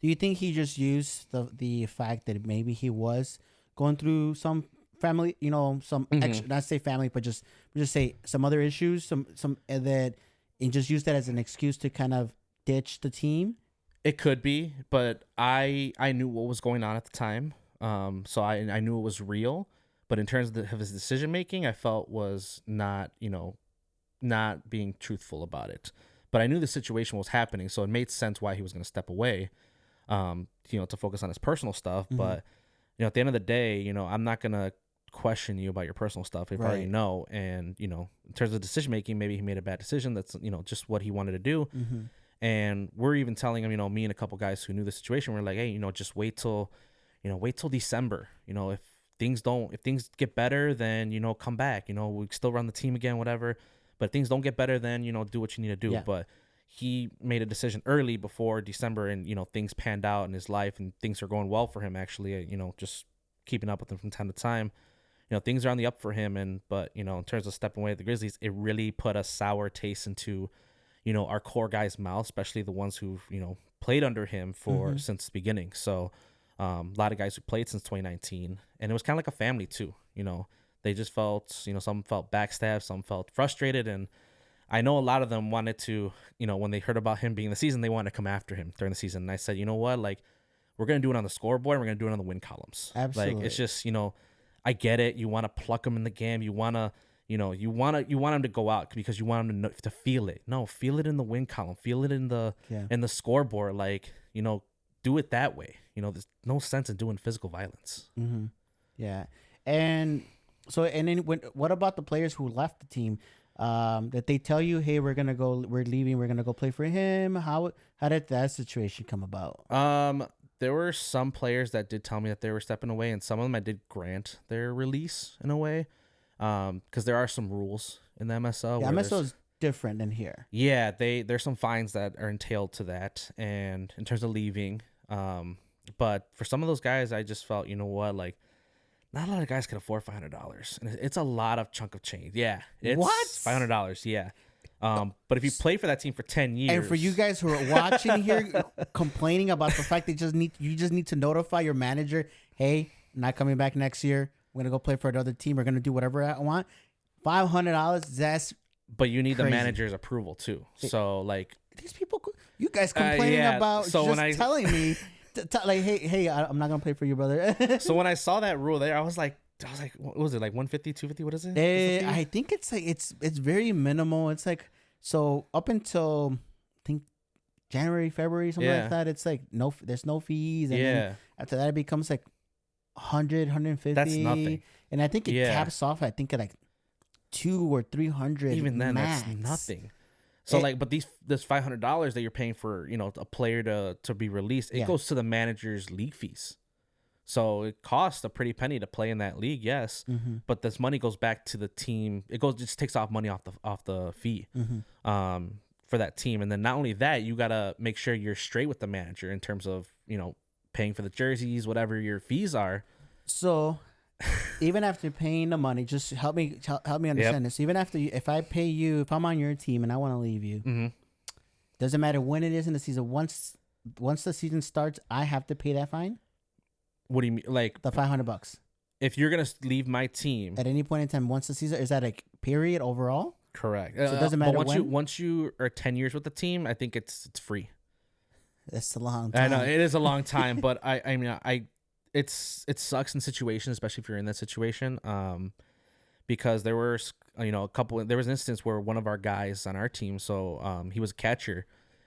Do you think he just used the fact that maybe he was going through some family, you know, some not say family, but just say some other issues, some that, and just use that as an excuse to kind of ditch the team? It could be, but I knew what was going on at the time, so I knew it was real. But in terms of his decision making, I felt was not, you know, not being truthful about it. But I knew the situation was happening, so it made sense why he was going to step away, you know, to focus on his personal stuff. But, you know, at the end of the day, you know, I'm not going to question you about your personal stuff if I already know. And, you know, in terms of decision making, maybe he made a bad decision. That's, you know, just what he wanted to do. And we're even telling him, you know, me and a couple guys who knew the situation, we're like, hey, you know, just wait till December. You know, if things get better, then, you know, come back. You know, we still run the team again, whatever. But if things don't get better, then, you know, do what you need to do. Yeah. But he made a decision early before December, and, you know, things panned out in his life and things are going well for him, actually. You know, just keeping up with him from time to time. You know, things are on the up for him. But, you know, in terms of stepping away at the Grizzlies, it really put a sour taste into, you know, our core guys' mouth, especially the ones who, you know, played under him since the beginning. So a lot of guys who played since 2019, and it was kind of like a family too. You know, they just felt, you know, some felt backstabbed, some felt frustrated. And I know a lot of them wanted to, you know, when they heard about him being in the season, they wanted to come after him during the season. And I said, you know what, like, we're going to do it on the scoreboard. And we're going to do it on the win columns. Absolutely. Like, it's just, you know, I get it. You want to pluck him in the game. You want to, you know, you want him to go out because you want him to feel it. No, feel it in the win column. Feel it in the scoreboard. Like, you know, do it that way. You know, there's no sense in doing physical violence. Yeah, and so, and then what about the players who left the team? That they tell you, hey, we're leaving, we're gonna go play for him. How did that situation come about? There were some players that did tell me that they were stepping away, and some of them I did grant their release in a way. Because there are some rules in the MSL. Yeah, MSL is different than here. Yeah, there's some fines that are entailed to that, and in terms of leaving. But for some of those guys, I just felt, you know what, like, not a lot of guys can afford $500, and it's a lot of chunk of change. Yeah, it's what? $500. Yeah. But if you play for that team for 10 years, and for you guys who are watching here complaining about the fact that you just need to notify your manager, hey, I'm not coming back next year. We're gonna go play for another team. We're gonna do whatever I want. $500. That's. But you need crazy. The manager's approval too. So like these people, you guys complaining about so just telling me, like, hey, I'm not gonna play for you, brother. So when I saw that rule there, I was like, what was it, like 150, 250? What is it? I think it's like it's very minimal. It's like, so up until I think January, February, something like that. It's like there's no fees, and then after that it becomes like 100, 150. That's nothing. And I think it caps off, I think, at like 200 or 300. Even then, max. That's nothing. So but this $500 that you're paying for, you know, a player to be released, it goes to the manager's league fees. So it costs a pretty penny to play in that league, yes. But this money goes back to the team. Just takes off money off the fee for that team. And then not only that, you gotta make sure you're straight with the manager in terms of, you know, paying for the jerseys, whatever your fees are. So even after paying the money, just help me understand this. Even after if I pay you, if I'm on your team and I want to leave you, doesn't matter when it is in the season. Once the season starts, I have to pay that fine. What do you mean? Like the $500? If you're gonna leave my team at any point in time, once the season, is that a period overall? Correct. So it doesn't matter but once you are 10 years with the team, I think it's free. That's a long time. I know it is a long time, but I mean it sucks in situations, especially if you're in that situation. Because there was an instance where one of our guys on our team, so he was a catcher,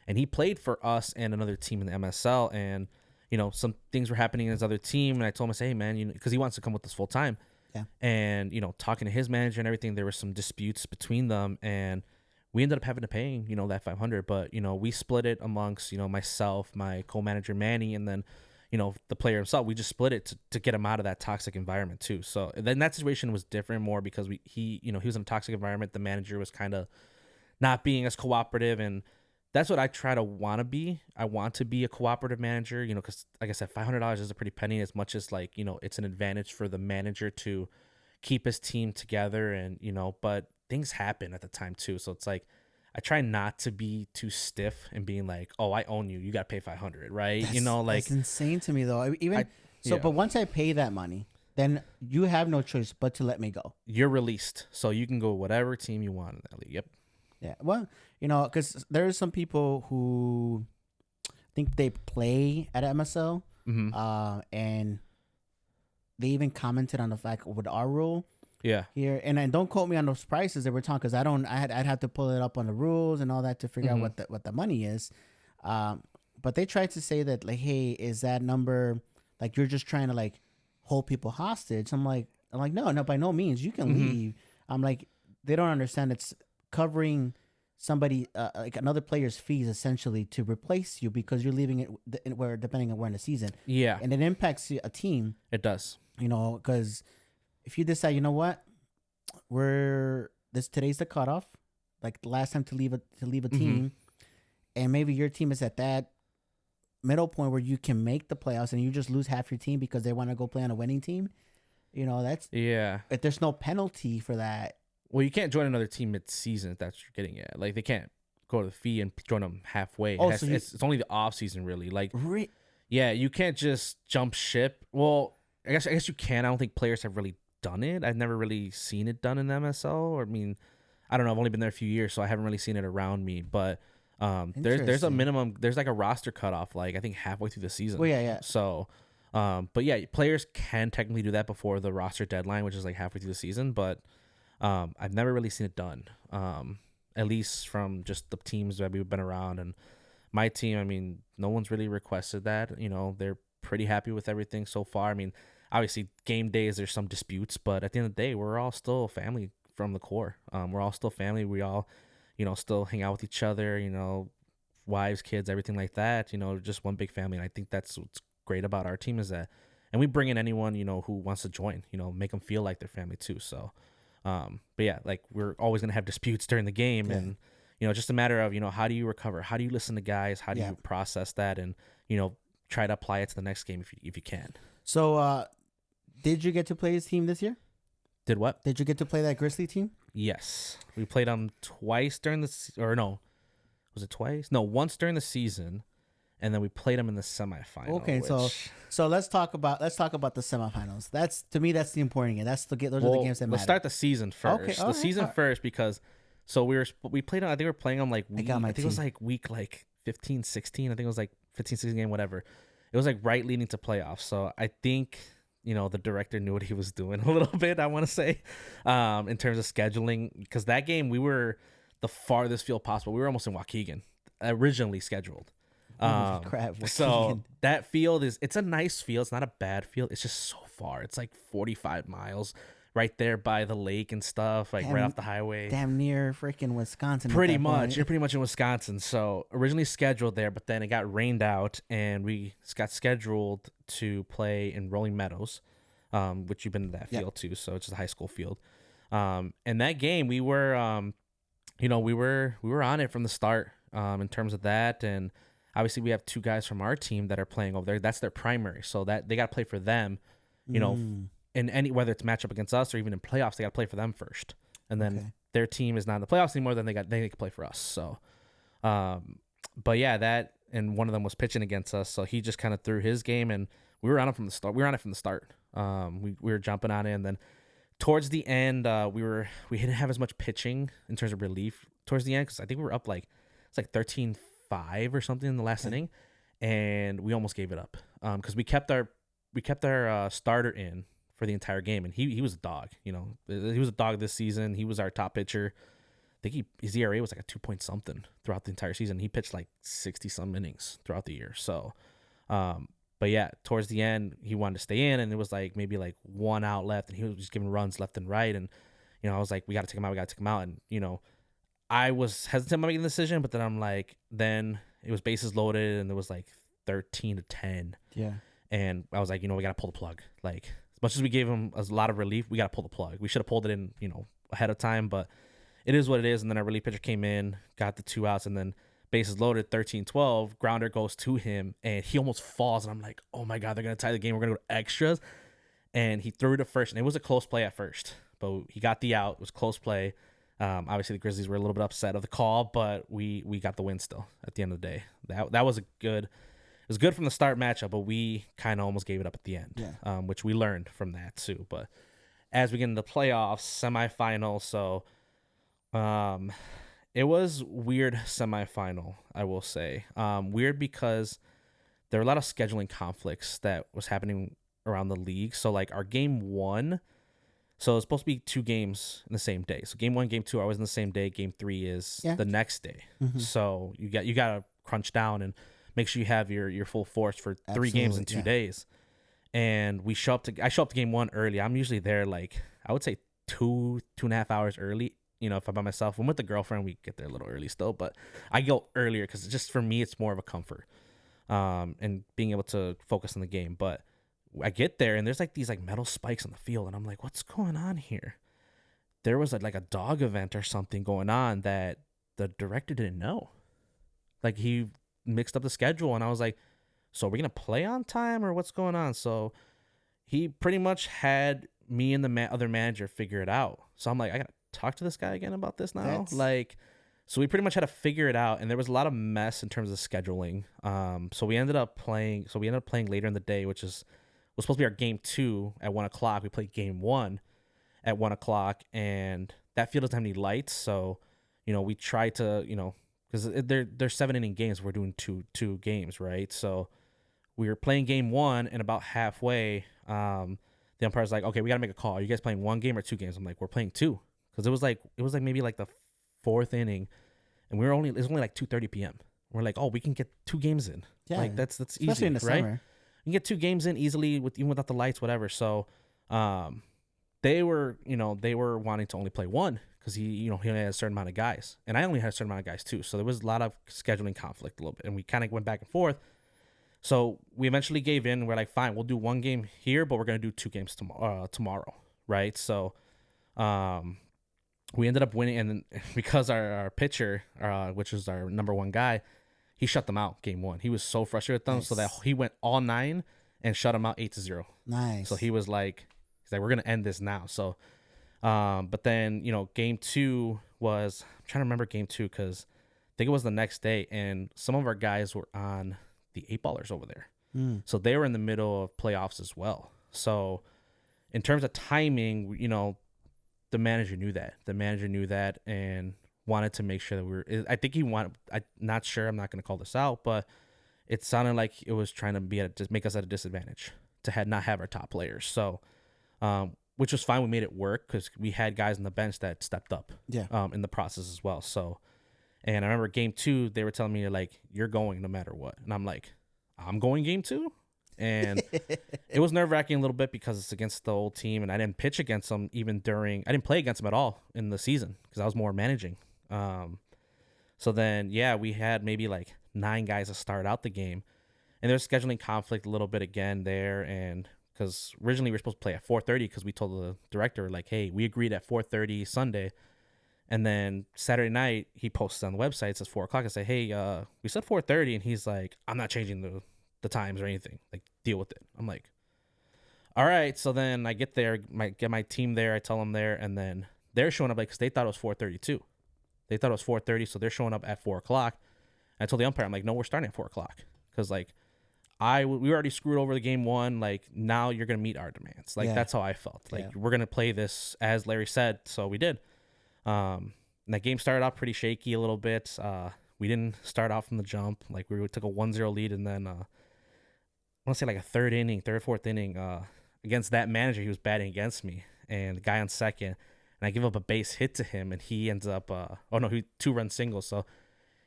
and he played for us and another team in the MSL, and you know, some things were happening in his other team, and I told him, I say, hey man, you know, because he wants to come with us full time. Yeah. And you know, talking to his manager and everything, there were some disputes between them, and we ended up having to pay, you know, that $500. But you know, we split it amongst, you know, myself, my co-manager Manny, and then, the player himself. We just split it to get him out of that toxic environment too. So then that situation was different more because he was in a toxic environment. The manager was kind of not being as cooperative, and that's what I try to want to be. I want to be a cooperative manager, because like I said, $500 is a pretty penny, as much as like, it's an advantage for the manager to keep his team together, and, but things happen at the time too. So it's like, I try not to be too stiff and being like, oh, I own you. You got to pay 500, right? That's insane to me though. But once I pay that money, then you have no choice but to let me go. You're released. So you can go whatever team you want in that league. Yep. Yeah, well, because there are some people who think they play at MSL, and they even commented on the fact with our rule, here, and don't quote me on those prices that we're talking, because I'd have to pull it up on the rules and all that to figure out what the money is, but they tried to say that like, hey, is that number like you're just trying to like hold people hostage? I'm like no, by no means, you can leave. I'm like, they don't understand it's covering somebody like another player's fees essentially to replace you, because you're leaving it where depending on where in the season. Yeah. And it impacts a team. It does. Because if you decide, today's the cutoff, like the last time to leave a team, and maybe your team is at that middle point where you can make the playoffs and you just lose half your team because they want to go play on a winning team. That's if there's no penalty for that. Well, you can't join another team mid-season if that's what you're getting at. Like, they can't go to the fee and join them halfway. It's only the off-season, really. Like, yeah, you can't just jump ship. Well, I guess you can. I don't think players have really done it. I've never really seen it done in MSL. Or, I mean, I don't know. I've only been there a few years, so I haven't really seen it around me. But there's a minimum. There's like a roster cutoff, like, I think halfway through the season. Well, yeah. So, but yeah, players can technically do that before the roster deadline, which is like halfway through the season. But I've never really seen it done, at least from just the teams that we've been around. And my team, I mean, no one's really requested that. They're pretty happy with everything so far. I mean, obviously, game days, there's some disputes, but at the end of the day, we're all still family from the core. We're all still family. We all, still hang out with each other, wives, kids, everything like that, just one big family. And I think that's what's great about our team is that, and we bring in anyone, who wants to join, make them feel like they're family too. So, but yeah, like we're always going to have disputes during the game, and, just a matter of, how do you recover? How do you listen to guys? How do you process that? And, try to apply it to the next game if you can. So, did you get to play his team this year? Did what? Did you get to play that Grizzly team? Yes. We played them twice during was it twice? No, once during the season. And then we played them in the semifinal. Okay, so let's talk about the semifinals. That's, to me, that's the important game. Those are the games that matter. Let's start the season first. Okay, season first, because we played on, I think we were playing on like week, I think it was like week like 15, 16. I think it was like 15, 16 game, whatever. It was like right leading to playoffs. So I think, the director knew what he was doing a little bit, I want to say, in terms of scheduling, because that game we were the farthest field possible. We were almost in Waukegan, originally scheduled. So that field it's a nice field. It's not a bad field. It's just so far. It's like 45 miles right there by the lake and stuff, like right off the highway. Damn near freaking Wisconsin. Pretty much. You're pretty much in Wisconsin. So originally scheduled there, but then it got rained out and we got scheduled to play in Rolling Meadows, which you've been to that field too. So it's just a high school field. And that game we were, we were on it from the start, in terms of that. And obviously, we have two guys from our team that are playing over there. That's their primary, so that they got to play for them. In whether it's matchup against us or even in playoffs, they got to play for them first, and then their team is not in the playoffs anymore. Then they can play for us. So, but yeah, and one of them was pitching against us, so he just kind of threw his game, and we were on it from the start. We were jumping on it, and then towards the end, we didn't have as much pitching in terms of relief towards the end, because I think we were up like it's like 13-5 or something in the last inning, and we almost gave it up because we kept our starter in for the entire game, and he was a dog. He was a dog this season. He was our top pitcher. I think his ERA was like a 2 something throughout the entire season. He pitched like 60 some innings throughout the year. So, but yeah, towards the end he wanted to stay in, and it was like maybe like 1 out left, and he was just giving runs left and right, and I was like, we got to take him out, and I was hesitant about making the decision, but then I'm like, then it was bases loaded, and it was like 13-10. Yeah. And I was like, we got to pull the plug. Like, as much as we gave him a lot of relief, we got to pull the plug. We should have pulled it in, ahead of time, but it is what it is. And then our relief pitcher came in, got the 2 outs, and then bases loaded, 13-12, grounder goes to him, and he almost falls. And I'm like, oh my God, they're going to tie the game. We're going to go to extras. And he threw it to first, and it was a close play at first, but he got the out. It was close play. Obviously, the Grizzlies were a little bit upset of the call, but we got the win still at the end of the day. That was it was good from the start matchup, but we kind of almost gave it up at the end, which we learned from that too. But as we get into the playoffs, semifinals, so it was weird semifinal, I will say. Weird because there were a lot of scheduling conflicts that was happening around the league. So like our game 1, so it's supposed to be 2 games in the same day. So game 1, game 2 are always in the same day. Game 3 is the next day. So you got to crunch down and make sure you have your full force for 3 games in 2 days. And I show up to game 1 early. I'm usually there like, I would say 2.5 hours early. If I'm by myself. I'm with the girlfriend, we get there a little early still, but I go earlier because just for me, it's more of a comfort and being able to focus on the game. But I get there and there's like these like metal spikes on the field, and I'm like, what's going on here? There was like a dog event or something going on that the director didn't know. Like he mixed up the schedule, and I was like, so are we gonna play on time or what's going on? So he pretty much had me and the other manager figure it out. So I'm like, I gotta talk to this guy again about this now. So we pretty much had to figure it out, and there was a lot of mess in terms of scheduling. So we ended up playing later in the day, which was supposed to be our game 2 at 1:00. We played game 1 at 1:00, and that field doesn't have any lights. So, we tried to, because they're 7-inning games. We're doing two games, right? So we were playing game 1, and about halfway, the umpire's like, okay, we got to make a call. Are you guys playing 1 game or 2 games? I'm like, we're playing 2. Because it was like maybe like the 4th inning, and it was only like 2:30 p.m. We're like, oh, we can get 2 games in. Yeah, like that's especially easy, in the right? summer. You can get 2 games in easily even without the lights, whatever. So, they were wanting to only play 1 because he only had a certain amount of guys, and I only had a certain amount of guys too. So there was a lot of scheduling conflict a little bit, and we kind of went back and forth. So we eventually gave in. We're like, fine, we'll do 1 game here, but we're gonna do 2 games tomorrow, right? So, we ended up winning, and then because our pitcher, which was our number 1 guy, he shut them out game 1. He was so frustrated with them, so that he went all 9 and shut them out 8-0. Nice. So he's like, we're gonna end this now. So, but then game 2 was, I'm trying to remember game 2 because I think it was the next day, and some of our guys were on the 8-ballers over there, so they were in the middle of playoffs as well. So, in terms of timing, the manager knew that. The manager knew that and wanted to make sure that I think he wanted. I'm not sure. I'm not going to call this out, but it sounded like it was trying to make us at a disadvantage to not have our top players. So, which was fine. We made it work because we had guys on the bench that stepped up. In the process as well. So, and I remember game 2, they were telling me like, you're going no matter what, and I'm like, I'm going game 2. And it was nerve-wracking a little bit because it's against the old team, and I didn't pitch against them I didn't play against them at all in the season because I was more managing. So then, we had maybe like 9 guys to start out the game, and there's scheduling conflict a little bit again there, and because originally we were supposed to play at 4:30 because we told the director like, hey, we agreed at 4:30 Sunday, and then Saturday night he posted on the website, it says 4:00. I say, hey, we said 4:30, and he's like, I'm not changing the times or anything, like deal with it. I'm like, all right. So then I get there, get my team there, I tell them there, and then they're showing up like, because they thought it was 4:30 too. They thought it was 4:30, so they're showing up at 4:00. I told the umpire, I'm like, no, we're starting at 4:00 because like we already screwed over the game 1. Like now you're gonna meet our demands. Like that's how I felt. Like we're gonna play this as Larry said, so we did. And that game started off pretty shaky a little bit. We didn't start off from the jump. Like we took a 1-0 lead, and then I want to say like a 3rd inning, 3rd or 4th inning, against that manager, he was batting against me, and the guy on second, and I give up a base hit to him, and he ends up, he 2-run single, so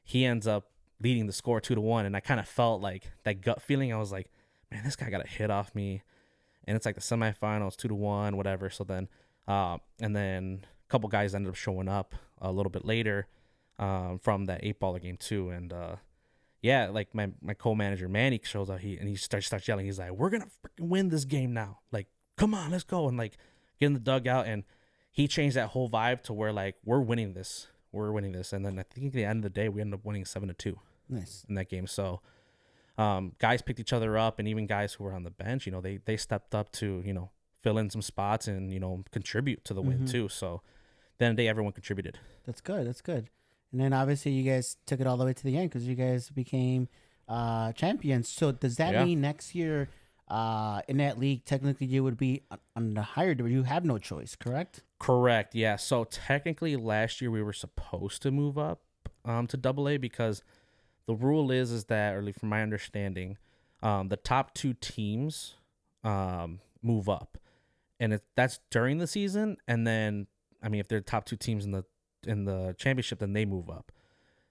he ends up leading the score 2-1, and I kind of felt like that gut feeling. I was like, man, this guy got a hit off me, and it's like the semifinals, 2-1, whatever. So then, and then a couple guys ended up showing up a little bit later, from that 8-baller game too, and yeah, like my co-manager Manny shows up, he starts yelling. He's like, "We're gonna freaking win this game now! Like, come on, let's go!" And like get in the dugout, and he changed that whole vibe to where like we're winning this. And then I think at the end of the day, we ended up winning 7-2. Nice. In that game. So guys picked each other up, and even guys who were on the bench, you know, they stepped up to, you know, fill in some spots and, you know, contribute to the win too. So then the day everyone contributed. That's good. That's good. And then obviously you guys took it all the way to the end because you guys became champions. So does that mean next year in that league, technically you would be on the higher division? You have no choice, correct? Correct. Yeah. So technically last year we were supposed to move up to AA because the rule is that, or at least from my understanding, the top 2 teams move up, and that's during the season. And then, I mean, if they're top 2 teams in the championship, then they move up.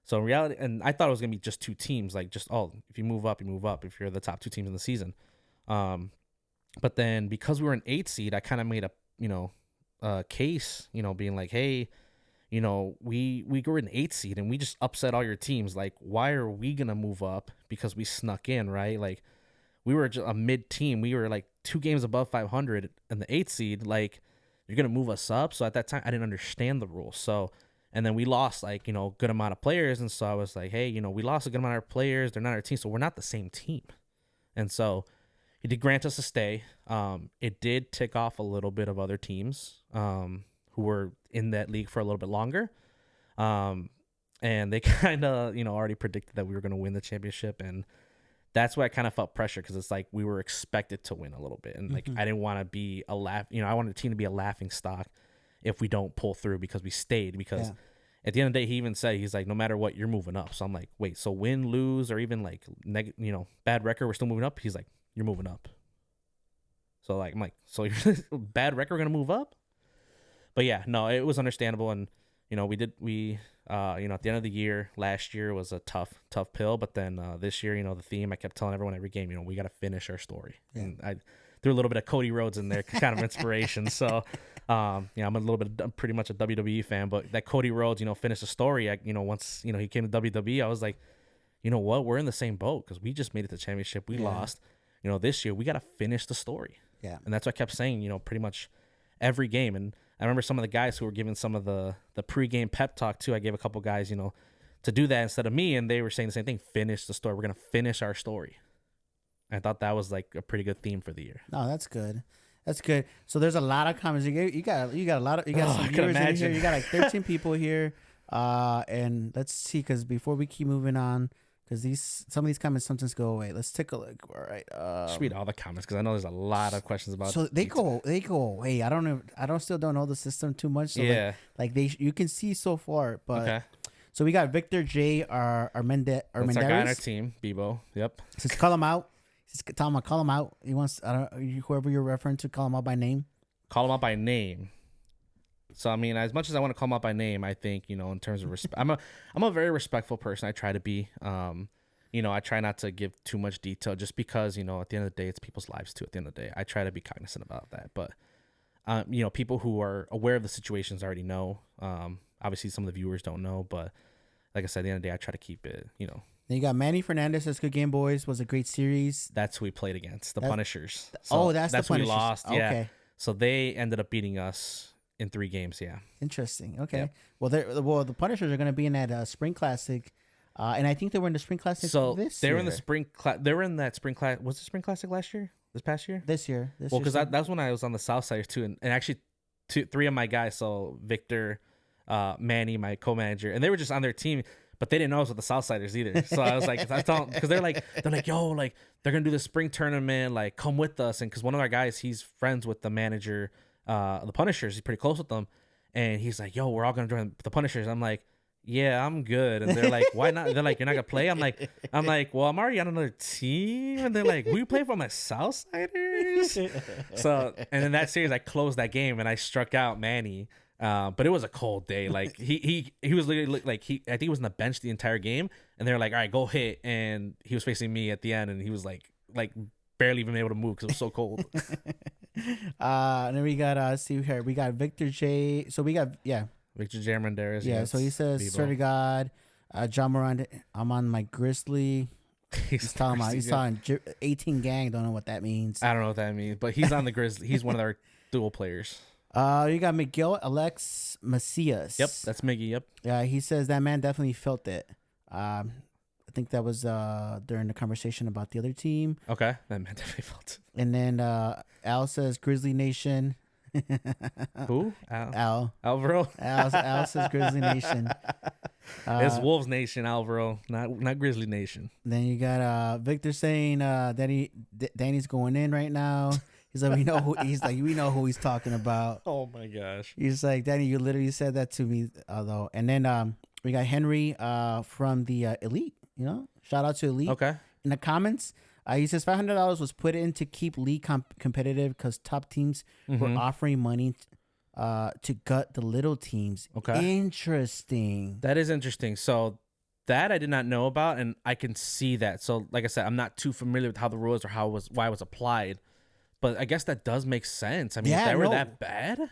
So in reality, and I thought it was gonna be just 2 teams, like just if you move up, you move up. If you're the top 2 teams in the season, but then because we were an 8 seed, I kind of made a case, you know, being like, hey, you know, we were an 8 seed and we just upset all your teams. Like, why are we going to move up because we snuck in, right? Like, we were just a mid team. We were like 2 games above 500 in the 8 seed. Like, you're going to move us up. So at that time, I didn't understand the rules. So, and then we lost like, you know, good amount of players. And so I was like, hey, you know, we lost a good amount of players. They're not our team. So we're not the same team. And so he did grant us a stay. It did tick off a little bit of other teams who were in that league for a little bit longer. And they kind of, you know, already predicted that we were going to win the championship. And that's why I kind of felt pressure because it's like we were expected to win a little bit. And like I didn't want to be I wanted the team to be a laughing stock if we don't pull through because we stayed. Because at the end of the day, he even said, he's like, no matter what, you're moving up. So I'm like, wait, so win, lose, or even like, bad record, we're still moving up? He's like, you're moving up. So like, I'm like, so you're bad record, we're going to move up? But yeah, no, it was understandable. And, you know, at the end of the year, last year was a tough pill. But then this year, you know, the theme, I kept telling everyone every game, you know, we got to finish our story. Yeah. And I threw a little bit of Cody Rhodes in there, kind of inspiration. So, I'm pretty much a WWE fan, but that Cody Rhodes, you know, finished the story. Once, you know, he came to WWE, I was like, you know what, we're in the same boat because we just made it to the championship. We lost. You know, this year we got to finish the story. Yeah. And that's what I kept saying, you know, pretty much every game. And I remember some of the guys who were giving some of the pregame pep talk too. I gave a couple guys, you know, to do that instead of me. And they were saying the same thing, finish the story. We're going to finish our story. I thought that was like a pretty good theme for the year. No, that's good. That's good. So there's a lot of comments. You got a lot of, some viewers in here. You got like 13 people here. And let's see, because before we keep moving on, because some of these comments sometimes go away. Let's take a look. All right. Just read all the comments because I know there's a lot of questions about. So they go away. I don't know. Still don't know the system too much. So yeah. You can see so far, but okay. So we got Victor J. That's our guy on our team, Bebo. Yep. Says call him out. Call him out. He wants. Whoever you're referring to, call him out by name. Call him out by name. So I mean, as much as I want to call him out by name, I think, you know, in terms of respect, I'm a very respectful person. I try to be. You know, I try not to give too much detail, just because, you know, at the end of the day, it's people's lives too. At the end of the day, I try to be cognizant about that. But you know, people who are aware of the situations already know. Obviously, some of the viewers don't know, but like I said, at the end of the day, I try to keep it. You know. Then you got Manny Fernandez. Says good game, boys. Was a great series. That's who we played against, the Punishers. So that's the Punishers. Who we lost. Okay. Yeah. So they ended up beating us in 3 games, yeah. Interesting. Okay. Yep. Well, the Punishers are going to be in that Spring Classic, and I think they were in the Spring Classic. So this they year. were in the Spring. They were in that Spring Class. Was it Spring Classic last year? This past year? This year. Well, because that's when I was on the Southsiders too, and actually, 3 of my guys. So Victor, Manny, my co-manager, and they were just on their team, but they didn't know I was with the Southsiders either. So I was like, because they're like, yo, like they're gonna do the spring tournament, like come with us, and because one of our guys, he's friends with the manager. The Punishers, he's pretty close with them, and he's like, yo, we're all gonna join the Punishers. I'm like, yeah, I'm good. And they're like, why not? They're like, you're not gonna play? I'm like, well, I'm already on another team. And they're like, we play for my Southsiders. So, and in that series, I closed that game and I struck out Manny. But it was a cold day. Like he was literally like I think he was on the bench the entire game, and they were like, all right, go hit. And he was facing me at the end, and he was like barely even able to move because it was so cold. And then we got see here, we got Victor J. So we got Victor J. Armendariz. Yeah, so he says, swear to God, John Moran, I'm on my Grizzly. He's talking about 18 gang. Don't know what that means. I don't know what that means, but he's on the Grizzly. He's one of our dual players. You got Miguel Alex Macias. Yep, that's Miggy. Yep. Yeah, he says that man definitely felt it. I think that was during the conversation about the other team. Okay, that man definitely felt it. And then Al says Grizzly Nation. Who? Al. Alvaro. Al says Grizzly Nation. It's Wolves Nation, Alvaro, not Grizzly Nation. Then you got Victor saying Danny's going in right now. He's like, we know who he's talking about. Oh my gosh. He's like, Danny, you literally said that to me, though. And then we got Henry from the Elite. You know, shout out to Elite. Okay. In the comments, he says $500 was put in to keep league competitive because top teams were offering money to gut the little teams. Okay. Interesting. That is interesting. So that I did not know about, and I can see that. So like I said, I'm not too familiar with how the rules or why it was applied, but I guess that does make sense. I mean, if they were that bad,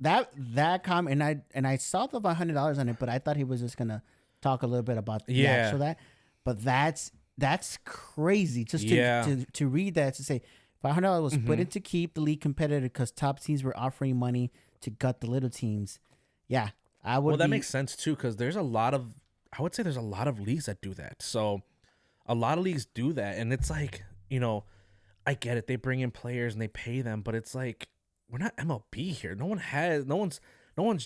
that comment, and I saw the $100 on it, but I thought he was just gonna talk a little bit about the actual that. But that's crazy. Just to read that, to say $500 was put in to keep the league competitive because top teams were offering money to gut the little teams. Yeah, I would. Well, that makes sense too, because there's a lot of leagues that do that. So a lot of leagues do that, and it's like, you know, I get it. They bring in players and they pay them, but it's like, we're not MLB here. No one's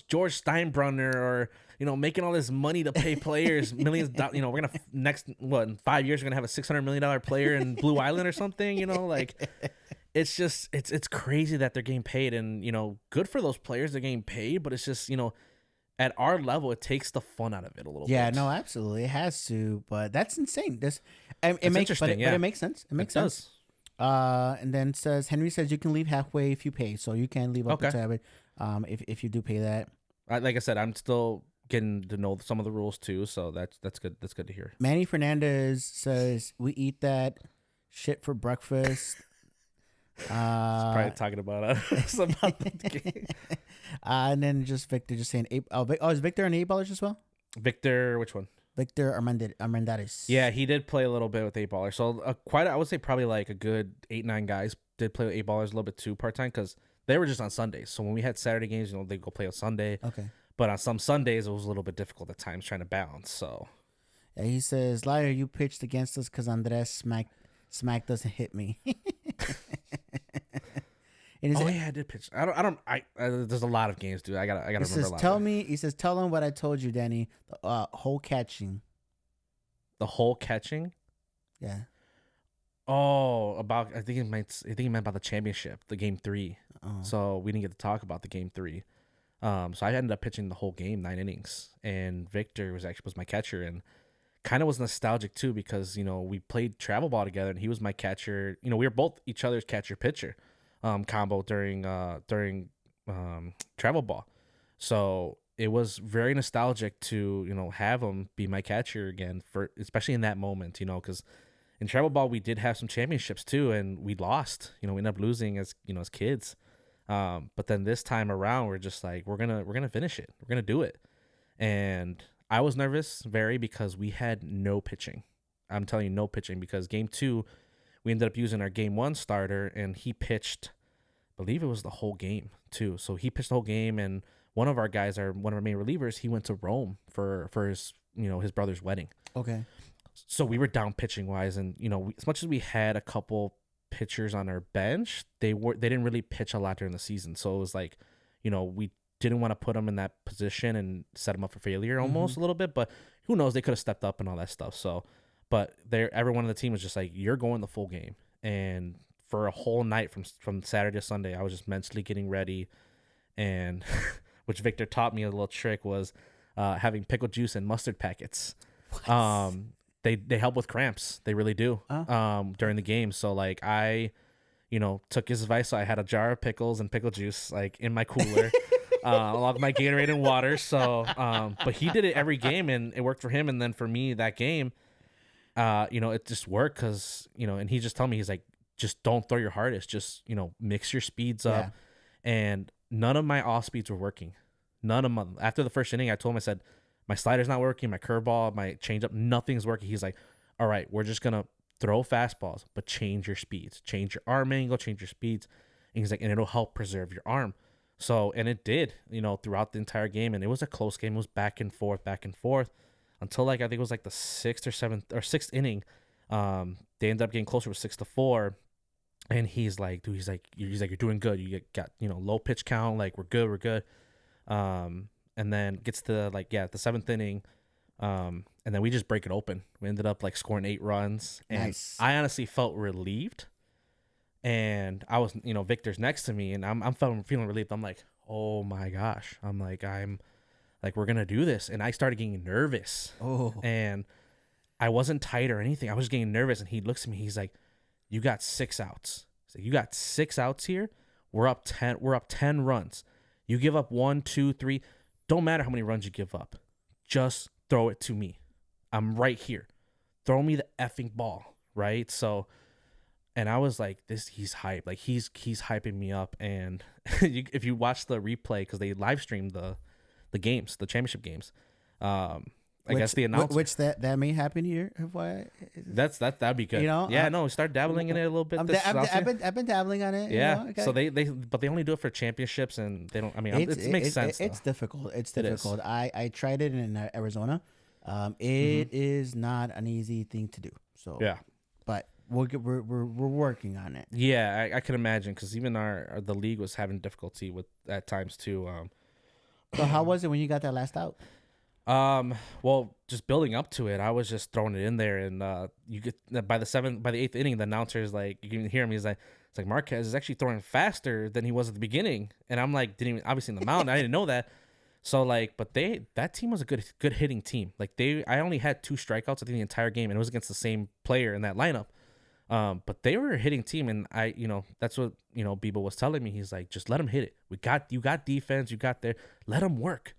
George Steinbrenner or, you know, making all this money to pay players millions. You know, we're gonna in 5 years we're gonna have a $600 million player in Blue Island or something. You know, like it's just it's crazy that they're getting paid, and you know, good for those players. They're getting paid, but it's just, you know, at our level, it takes the fun out of it a little bit. Yeah, no, absolutely, it has to. But that's insane. It makes interesting, but it makes sense. It makes sense. And then Henry says you can leave halfway if you pay, so you can leave up to it. If you do pay that. Like I said, I'm still getting to know some of the rules too, so that's good. That's good to hear. Manny Fernandez says we eat that shit for breakfast. Probably talking about the game. And then just Victor just saying, is Victor an 8-ballers as well? Victor, which one? Victor Armendariz. Yeah, he did play a little bit with 8-ballers. So I would say probably like a good 8-9 guys did play with 8-ballers a little bit too part time, because they were just on Sundays. So when we had Saturday games, you know, they go play on Sunday. Okay. But on some Sundays, it was a little bit difficult at times trying to balance. So. Yeah, he says, "Liar, you pitched against us because Andres smack doesn't hit me." I did pitch. There's a lot of games, dude. I gotta remember a lot. He says, tell him what I told you, Danny. Hole catching. The hole catching. Yeah. Oh, I think he meant about the championship, the game 3. Oh. So we didn't get to talk about the game 3. So I ended up pitching the whole game, 9 innings, and Victor was my catcher, and kind of was nostalgic too, because, you know, we played travel ball together, and he was my catcher. You know, we were both each other's catcher pitcher combo during travel ball. So it was very nostalgic to, you know, have him be my catcher again, for especially in that moment, you know, because in travel ball we did have some championships too, and we lost. You know, we ended up losing as kids. But then this time around, we're just like, we're gonna finish it. We're gonna do it. And I was nervous because we had no pitching. I'm telling you, no pitching, because game 2, we ended up using our game 1 starter, and he pitched, I believe it was the whole game too. So he pitched the whole game, and one of our guys, one of our main relievers, he went to Rome for his, you know, his brother's wedding. Okay. So we were down pitching wise, and, you know, as much as we had a couple pitchers on our bench, they didn't really pitch a lot during the season. So it was like, you know, we didn't want to put them in that position and set them up for failure almost a little bit, but who knows, they could have stepped up and all that stuff. So, but everyone on the team was just like, you're going the full game. And for a whole night from Saturday to Sunday, I was just mentally getting ready. And which Victor taught me a little trick was having pickle juice and mustard packets. What? They help with cramps. They really do. During the game. So like I, you know, took his advice. So I had a jar of pickles and pickle juice like in my cooler, along with my Gatorade and water. So, but he did it every game, and it worked for him. And then for me that game, you know, it just worked because, you know, and he just told me, he's like, just don't throw your hardest. Just, you know, mix your speeds up. And none of my off speeds were working. None of them. After the first inning, I told him, I said, my slider's not working, my curveball, my changeup, nothing's working. He's like, all right, we're just gonna throw fastballs, but change your speeds, change your arm angle, change your speeds. And he's like, and it'll help preserve your arm. So, and it did, throughout the entire game. And it was a close game. It was back and forth until like, I think it was like the sixth inning. They ended up getting closer with 6-4. And he's like, dude, you're doing good. You got, low pitch count. Like, we're good. And then gets to the seventh inning. And then we just break it open. We ended up like scoring 8 runs. And nice. I honestly felt relieved. And I was, Victor's next to me, and I'm feeling relieved. I'm like, oh my gosh. I'm like, we're gonna do this. And I started getting nervous. Oh. And I wasn't tight or anything. I was getting nervous. And he looks at me. He's like, you got 6 outs. He's like, you got 6 outs here. We're up 10 runs. You give up 1, 2, 3. Don't matter how many runs you give up. Just throw it to me. I'm right here. Throw me the effing ball. Right. So. And I was like, he's hyped. Like, he's hyping me up. And if you watch the replay, because they live streamed the games, the championship games, I guess the announcement. Which that may happen here. FYI. That'd be good. We start dabbling in it a little bit. I've been dabbling on it. Yeah. So but they only do it for championships, and they don't. I mean, it makes sense. It's difficult. It's difficult. I tried it in Arizona. It is not an easy thing to do. So yeah. But we're working on it. Yeah, I can imagine, because even the league was having difficulty with at times too. So how was it when you got that last out? Well, just building up to it, I was just throwing it in there, and you get by the 8th inning, the announcer is like, you can hear him. He's like, it's like Marquez is actually throwing faster than he was at the beginning, and I'm like, obviously in the mound, I didn't know that. So but that team was a good hitting team. Like I only had 2 strikeouts I think the entire game, and it was against the same player in that lineup. But they were a hitting team, and that's what Bebo was telling me. He's like, just let them hit it. You got defense, you got there. Let them work.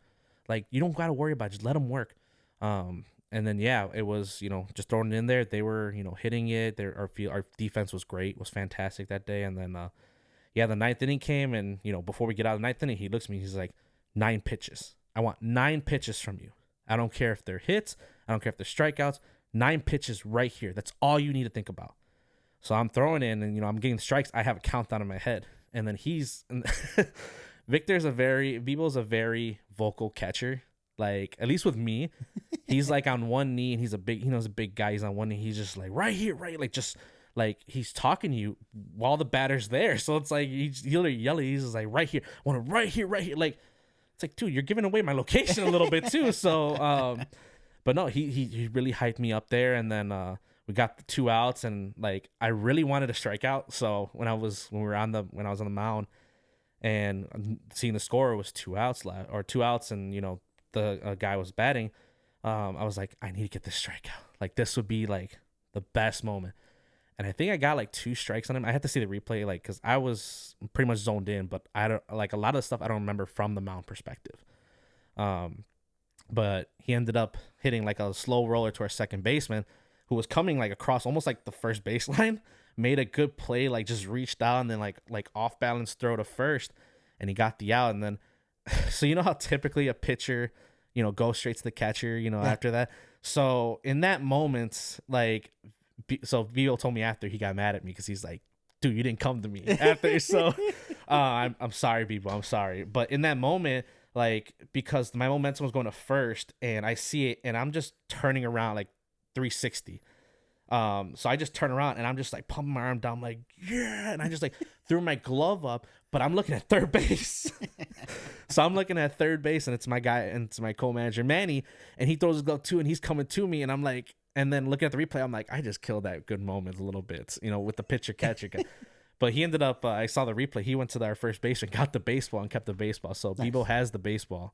Like, you don't got to worry about it. Just let them work. And then it was just throwing it in there. They were hitting it. Our defense was great, was fantastic that day. And then the 9th inning came, and before we get out of the 9th inning, he looks at me. He's like, 9 pitches. I want 9 pitches from you. I don't care if they're hits. I don't care if they're strikeouts. 9 pitches right here. That's all you need to think about. So I'm throwing in, and I'm getting strikes. I have a countdown in my head, and then Bebo's a very vocal catcher. Like, at least with me, he's like on one knee, and he's a big guy. He's on one knee. He's just like, right here, right, like, just like he's talking to you while the batter's there. So it's like he's yelling. He's just like, right here, I want it right here, right here. Like, it's like, dude, you're giving away my location a little bit too. So, but no, he really hyped me up there, and then we got the 2 outs, and like, I really wanted a strikeout. So when I was on the mound, and seeing the score was 2 outs left, or 2 outs, and the guy was batting, I was like, I need to get this strikeout. Like, this would be like the best moment. And I think I got like 2 strikes on him. I had to see the replay, like, because I was pretty much zoned in, but I don't, like, a lot of the stuff I don't remember from the mound perspective. But he ended up hitting like a slow roller to our second baseman, who was coming like across almost like the first baseline, made a good play, like just reached out, and then like off balance throw to first, and he got the out. And then, so how typically a pitcher, goes straight to the catcher, after that. So in that moment, like, so Vio told me after, he got mad at me because he's like, dude, you didn't come to me after. So I'm sorry, Bebo, I'm sorry. But in that moment, like, because my momentum was going to first, and I see it, and I'm just turning around like 360. So I just turn around, and I'm just like pumping my arm down, like, yeah, and I just like threw my glove up, but I'm looking at third base. So I'm looking at third base, and it's my guy, and it's my co-manager Manny, and he throws his glove too, and he's coming to me, and I'm like, and then looking at the replay, I'm like, I just killed that good moment a little bit, with the pitcher catcher. But he ended up, I saw the replay, he went to our first base and got the baseball and kept the baseball. So nice. Bebo has the baseball,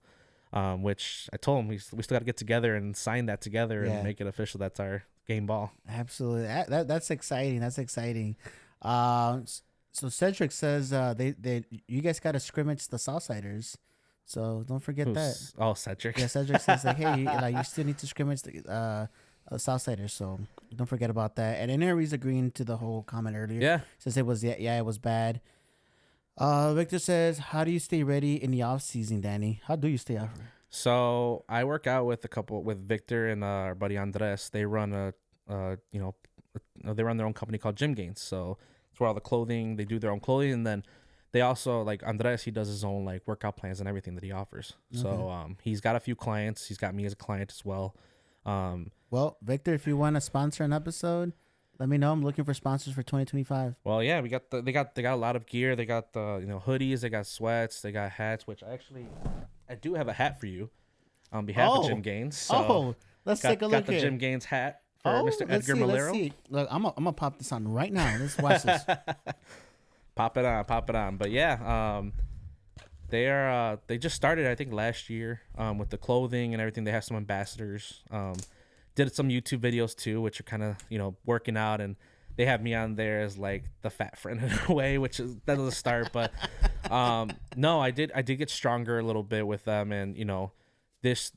which I told him we still got to get together and sign that together and make it official. That's our game ball. Absolutely. That's exciting. That's exciting. So Cedric says you guys got to scrimmage the Southsiders. So don't forget that. Oh, Cedric. Yeah, Cedric says like, hey, you still need to scrimmage the Southsiders. So don't forget about that. And Henry's agreeing to the whole comment earlier. Yeah. Says it was it was bad. Victor says, "How do you stay ready in the off season, Danny? How do you stay off?" So I work out with a couple with Victor and our buddy Andres. They run they run their own company called Gym Gains. So it's where all the clothing they do their own clothing, and then they also like Andres. He does his own like workout plans and everything that he offers. Okay. So he's got a few clients. He's got me as a client as well. Well, Victor, if you want to sponsor an episode, let me know. I'm looking for sponsors for 2025. Well, yeah, they got a lot of gear. They got the hoodies. They got sweats. They got hats. Which I do have a hat for you on behalf of Gym Gains. So let's take a look got the here. Gym Gains hat for Mr. Edgar Malero. Let's see. Look, I'm gonna pop this on right now. Let's watch this. Pop it on. But yeah, they just started I think last year with the clothing and everything. They have some ambassadors. Did some YouTube videos too, which are kind of working out, and they have me on there as like the fat friend in a way, which is that was a start. But no, I did get stronger a little bit with them, and this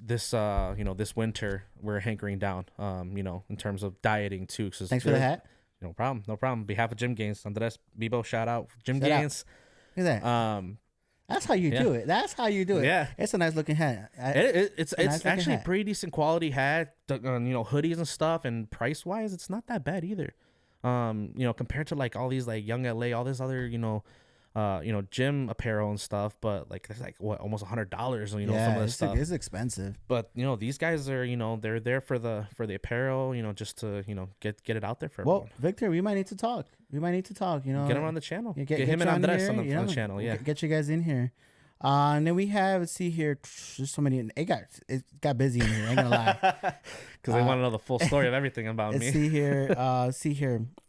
winter we're hankering down in terms of dieting too. Thanks for the hat. No problem. On behalf of Gym Gains, Andres Bibo, shout out Gym Gains. Look at that. That's how you do it. That's how you do it. Yeah, it's a nice looking hat. It's actually a pretty decent quality hat. Hoodies and stuff, and price wise, it's not that bad either. Compared to like all these like Young LA, all this other gym apparel and stuff, but like it's like what almost $100. Some of this stuff. It's expensive. But these guys are they're there for the apparel, just to get it out there for everyone. Well, Victor, we might need to talk. Get him on the channel. Get him and Andres on the here, channel. Yeah, get you guys in here. And then we have, let's see here, there's so many. It got busy in here. I ain't gonna lie, because they want to know the full story of everything about me. See here.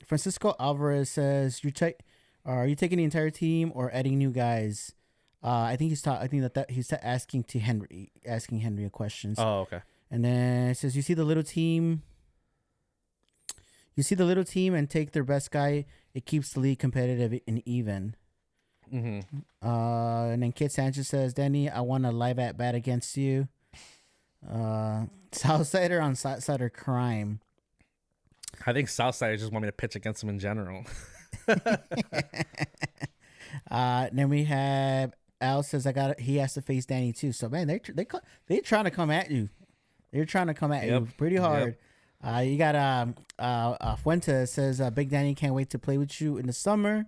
Francisco Alvarez says, are you taking the entire team or adding new guys? I think he's asking Henry a question. Oh, okay. And then it says, you see the little team and take their best guy. It keeps the league competitive and even. Mm-hmm. And then Kit Sanchez says, Danny, I want a live at bat against you. Southsider on Southsider crime. I think Southsiders just want me to pitch against them in general. Then we have Al says he has to face Danny too. So man, they're trying to come at you. They're trying to come at you pretty hard. Yep. You got Fuentes says Big Danny can't wait to play with you in the summer.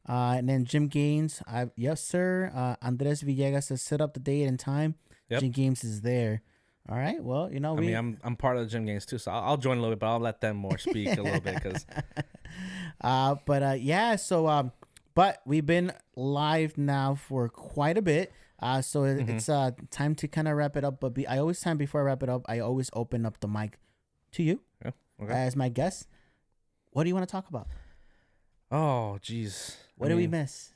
And then Gym Gaines, yes sir. Andres Villegas says set up the date and time. Yep. Gym Gaines is there. All right. Well, I'm part of the Gym Games too, so I'll join a little bit, but I'll let them more speak a little bit because. But we've been live now for quite a bit. So it's time to kind of wrap it up. But before I wrap it up, I always open up the mic to you as my guest. What do you want to talk about? Oh, geez. What did we miss?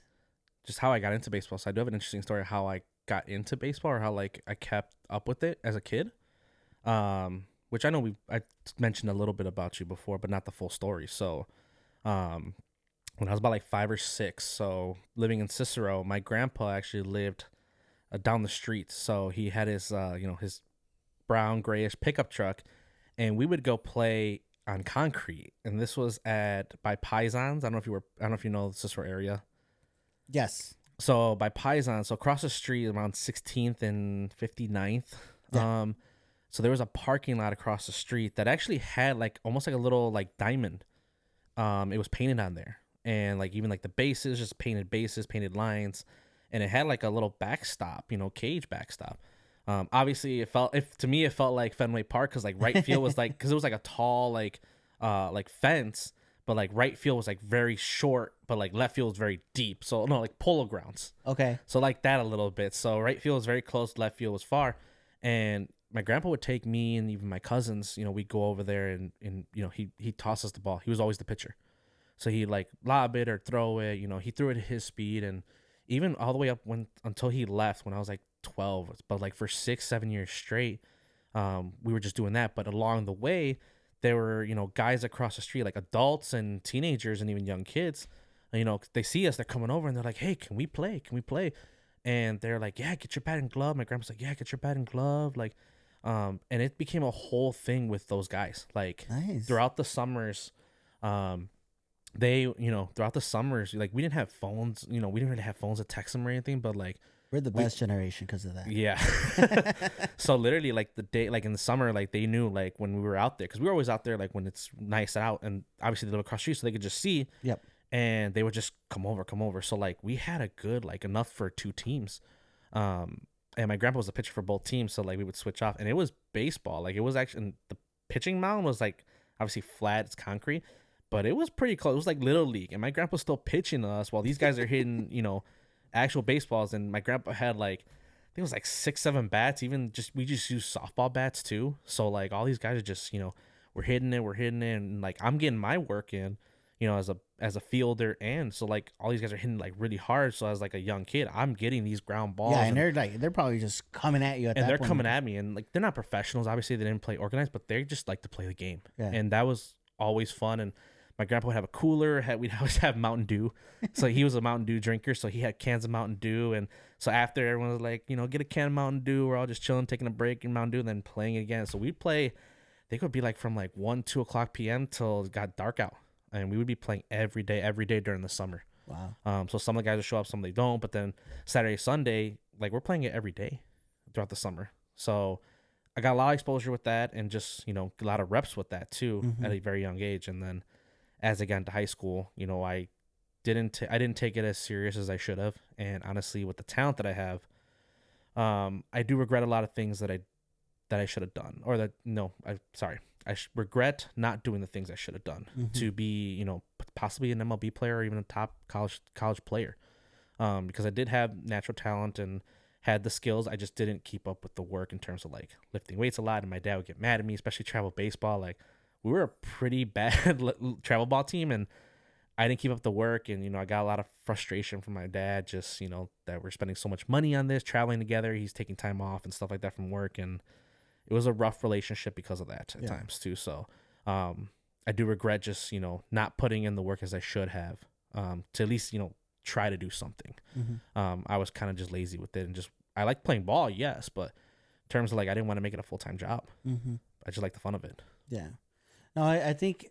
Just how I got into baseball. So I do have an interesting story of how I got into baseball or how like I kept up with it as a kid. Which I know I mentioned a little bit about you before, but not the full story. So, when I was about like 5 or 6, so living in Cicero, my grandpa actually lived down the street. So he had his his brown grayish pickup truck, and we would go play on concrete. And this was by Pisons. I don't know if you know the Cicero area. Yes. So by Pisons, so across the street around 16th and 59th. Yeah. So there was a parking lot across the street that actually had like almost like a little like diamond. It was painted on there, and like even like the bases, just painted bases, painted lines, and it had like a little backstop, cage backstop. Obviously it felt like Fenway Park because like right field was like because it was like a tall like fence, but like right field was like very short, but like left field was very deep. So no, like polo grounds. Okay. So like that a little bit. So right field was very close, left field was far, and my grandpa would take me and even my cousins. We'd go over there and he toss us the ball. He was always the pitcher, so he'd like lob it or throw it. He threw it at his speed, and even all the way up until he left when I was like 12. But like for 6-7 years straight, we were just doing that. But along the way, there were guys across the street, like adults and teenagers and even young kids. They see us, they're coming over and they're like, "Hey, can we play? Can we play?" And they're like, "Yeah, get your bat and glove." My grandpa's like, "Yeah, get your bat and glove." Like, and it became a whole thing with those guys. Like, nice. Throughout the summers, they, throughout the summers, like, we didn't have phones, we didn't really have phones to text them or anything, but like, We're the best generation because of that. yeah. So literally, like, the day, like in the summer, like they knew, like, when we were out there, because we were always out there, like when it's nice out, and obviously they live across the street, so they could just see. Yep. And they would just come over. So like we had a good, like, enough for 2 teams. And my grandpa was a pitcher for both teams, so like we would switch off, and it was baseball. Like, it was actually, and the pitching mound was like obviously flat, it's concrete, but it was pretty close. It was like little league, and my grandpa's still pitching to us while these guys are hitting, actual baseballs. And my grandpa had, like, I think it was like 6-7 bats. Even just, we just use softball bats too. So like all these guys are just, we're hitting it, and like I'm getting my work in, as a fielder. And so like all these guys are hitting like really hard. So as like a young kid, I'm getting these ground balls. Yeah, and they're probably just coming at you at that point. And they're coming at me, and like they're not professionals. Obviously, they didn't play organized, but they just like to play the game. Yeah. And that was always fun. And my grandpa would have a cooler. We'd always have Mountain Dew. So he was a Mountain Dew drinker, so he had cans of Mountain Dew. And so after, everyone was like, get a can of Mountain Dew. We're all just chilling, taking a break in Mountain Dew, and then playing again. So we'd play. They could be like from like 1-2 o'clock p.m. till it got dark out, and we would be playing every day during the summer. Wow. So some of the guys will show up, some they don't. But then Saturday, Sunday, like we're playing it every day throughout the summer. So I got a lot of exposure with that, and just a lot of reps with that too at a very young age. And then as I got into high school, I didn't take it as serious as I should have. And honestly, with the talent that I have, I do regret a lot of things that I should have done, or I regret not doing the things I should have done to be, possibly an MLB player or even a top college player. Because I did have natural talent and had the skills. I just didn't keep up with the work in terms of like lifting weights a lot. And my dad would get mad at me, especially travel baseball. Like, we were a pretty bad travel ball team, and I didn't keep up the work. And, I got a lot of frustration from my dad, just, that we're spending so much money on this, traveling together. He's taking time off and stuff like that from work. And it was a rough relationship because of that at times too. So I do regret just, not putting in the work as I should have, to at least, try to do something. I was kind of just lazy with it, and just, I like playing ball, yes, but in terms of like, I didn't want to make it a full-time job. I just like the fun of it. Yeah. No, I think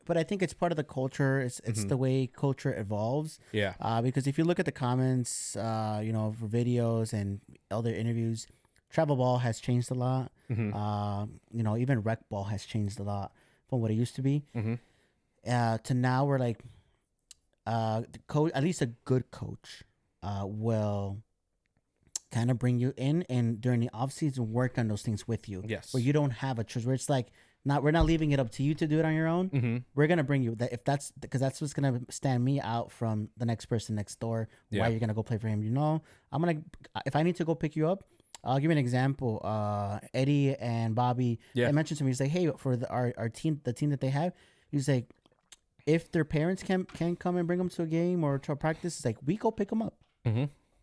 but I think it's part of the culture. It's the way culture evolves. Yeah. Because if you look at the comments, for videos and other interviews, travel ball has changed a lot. Even rec ball has changed a lot from what it used to be. To now, we're like, the coach, at least a good coach, will kind of bring you in, and during the off season work on those things with you. Yes. Where you don't have a choice. Where it's like, we're not leaving it up to you to do it on your own. We're gonna bring you that, because that's what's gonna stand me out from the next person next door. Why you're gonna go play for him? I'm gonna, if I need to go pick you up. I'll give you an example. Eddie and Bobby, they mentioned to me, he's like, hey, for our team, the team that they have, he's like, if their parents can come and bring them to a game or to a practice, it's like, we go pick them up.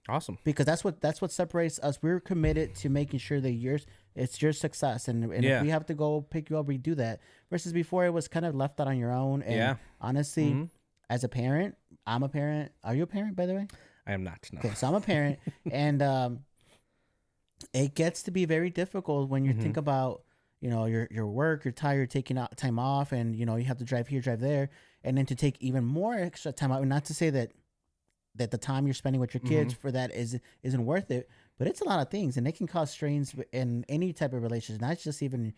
Awesome. Because that's what separates us. We're committed to making sure that it's your success, and if we have to go pick you up, we do that. Versus before, it was kind of left out on your own. And honestly, as a parent, I'm a parent. Are you a parent, by the way? I am not. No. Okay, so I'm a parent, and it gets to be very difficult when you think about, your work, you're tired, taking out time off, and, you have to drive here, drive there, and then to take even more extra time out. Not to say that the time you're spending with your kids for that isn't worth it, but it's a lot of things, and they can cause strains in any type of relationship, not just even,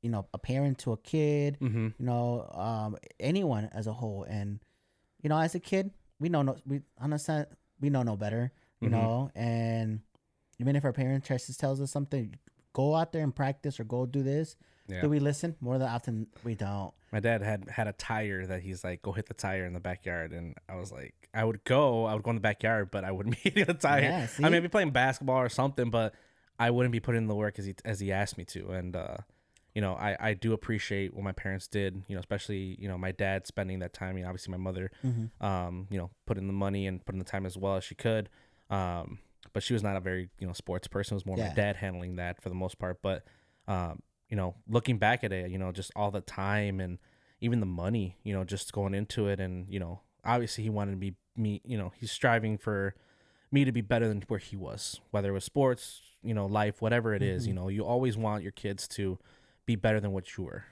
a parent to a kid, anyone as a whole. And, as a kid, we know no better, and even if our parents tells us something, go out there and practice or go do this. Yeah. Do we listen? More than often, we don't. My dad had a tire that he's like, go hit the tire in the backyard. And I was like, I would go in the backyard, but I wouldn't be hitting the tire. Yeah, I mean, I'd be playing basketball or something, but I wouldn't be putting in the work as he asked me to. And, I do appreciate what my parents did, especially, my dad spending that time. Obviously my mother, put in the money and put in the time as well as she could. But she was not a very, sports person. It was more my dad handling that for the most part. But, looking back at it, just all the time and even the money, just going into it. And, obviously he wanted to be he's striving for me to be better than where he was, whether it was sports, life, whatever it is, you always want your kids to be better than what you were.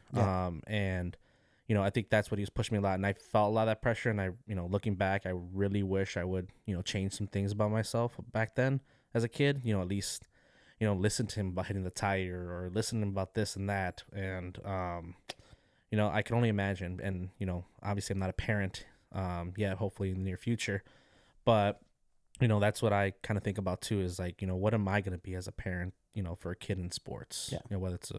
And, I think that's what he was pushing me a lot, and I felt a lot of that pressure. And I, looking back, I really wish I would, change some things about myself back then as a kid. At least, listen to him about hitting the tire, or listen to him about this and that. And, I can only imagine. And, obviously I'm not a parent yet, hopefully in the near future. But, that's what I kind of think about too, is like, what am I going to be as a parent, for a kid in sports? Yeah. Whether it's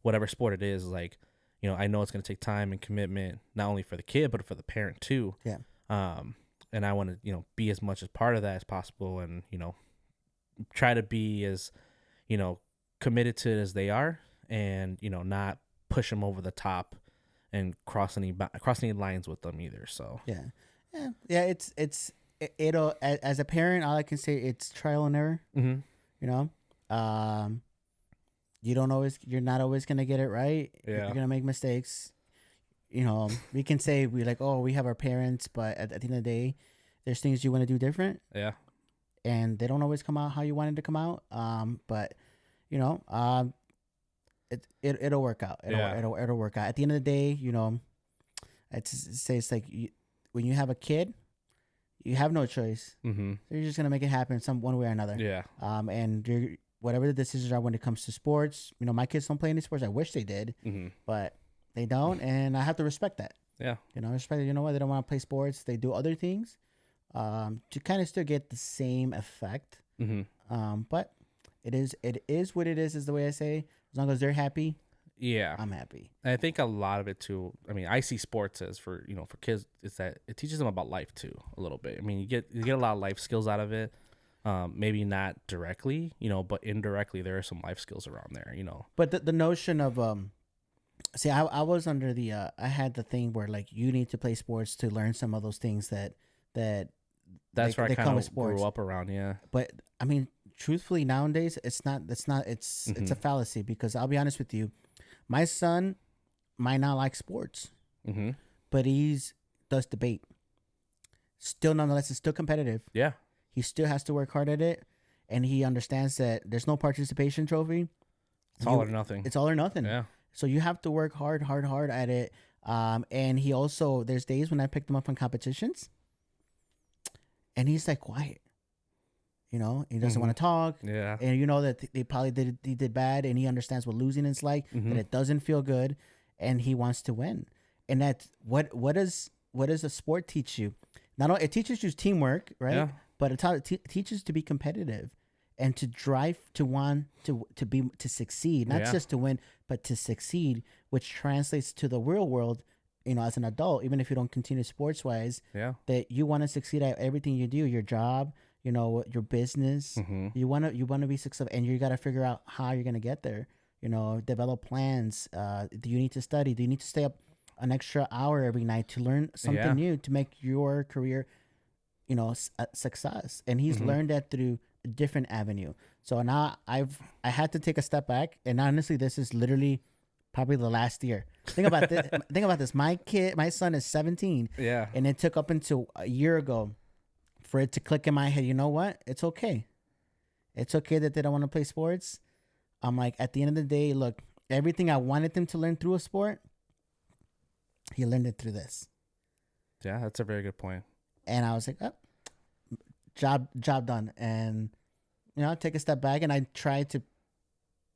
whatever sport it is, like, I know it's going to take time and commitment, not only for the kid, but for the parent too. Yeah. And I want to, be as much as part of that as possible, and, try to be as, committed to it as they are, and, not push them over the top and cross any lines with them either. So, yeah. It'll, as a parent, all I can say, it's trial and error, you're not always going to get it right. Yeah. You're going to make mistakes. We can say we have our parents, but at the end of the day, there's things you want to do different. Yeah. And they don't always come out how you wanted to come out. But it'll work out. It'll work out. At the end of the day, it's like when you have a kid, you have no choice. Mm-hmm. So you're just going to make it happen one way or another. Yeah. And whatever the decisions are when it comes to sports, my kids don't play any sports. I wish they did, but they don't, and I have to respect that. Yeah. Respect. You know what? They don't want to play sports. They do other things, to kind of still get the same effect. Mm-hmm. But it is what it is the way I say. As long as they're happy, yeah, I'm happy. And I think a lot of it too. I mean, I see sports as for kids, is that it teaches them about life too a little bit. I mean, you get a lot of life skills out of it. Maybe not directly, but indirectly there are some life skills around there, But the notion of see, I was under the I had the thing where like you need to play sports to learn some of those things that that's where I kind of grew up around. Yeah. But I mean, truthfully, nowadays it's a fallacy, because I'll be honest with you, my son might not like sports, but does debate. Still, nonetheless, it's still competitive. Yeah. He still has to work hard at it, and he understands that there's no participation trophy. It's all or nothing. It's all or nothing. Yeah. So you have to work hard at it. And he also, there's days when I picked him up on competitions, and he's like quiet. He doesn't want to talk. Yeah. And that they probably he did bad, and he understands what losing is like, that it doesn't feel good, and he wants to win. And that's what does a sport teach you? Not only it teaches you teamwork, right? Yeah. But it teaches to be competitive and to drive to want to succeed, not just to win, but to succeed, which translates to the real world, as an adult, even if you don't continue sports wise, that you want to succeed at everything you do, your job, your business, you want to be successful, and you got to figure out how you're going to get there, develop plans. Do you need to study? Do you need to stay up an extra hour every night to learn something new to make your career a success? And he's learned that through a different avenue. So now I had to take a step back, and honestly, this is literally probably the last year. Think about this. My son is 17. Yeah. And it took up until a year ago for it to click in my head. You know what? It's okay. It's okay that they don't want to play sports. I'm like, at the end of the day, look, everything I wanted them to learn through a sport, he learned it through this. Yeah, that's a very good point. And I was like, oh, job done. And, take a step back, and I tried to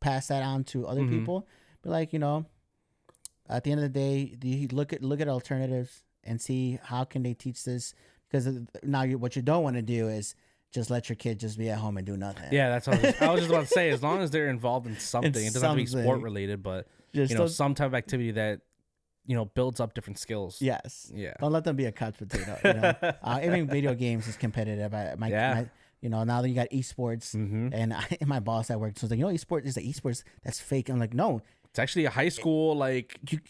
pass that on to other people. But like, at the end of the day, you look at alternatives and see how can they teach this, because now what you don't want to do is just let your kid just be at home and do nothing. Yeah, that's what I was just about to say. As long as they're involved in something, it doesn't have to be sport related, but just some type of activity that builds up different skills. Yes. Yeah. Don't let them be a couch potato. Even video games is competitive. Now that you got esports, and my boss at work was like, esports is the esports that's fake. I'm like, no. It's actually a high school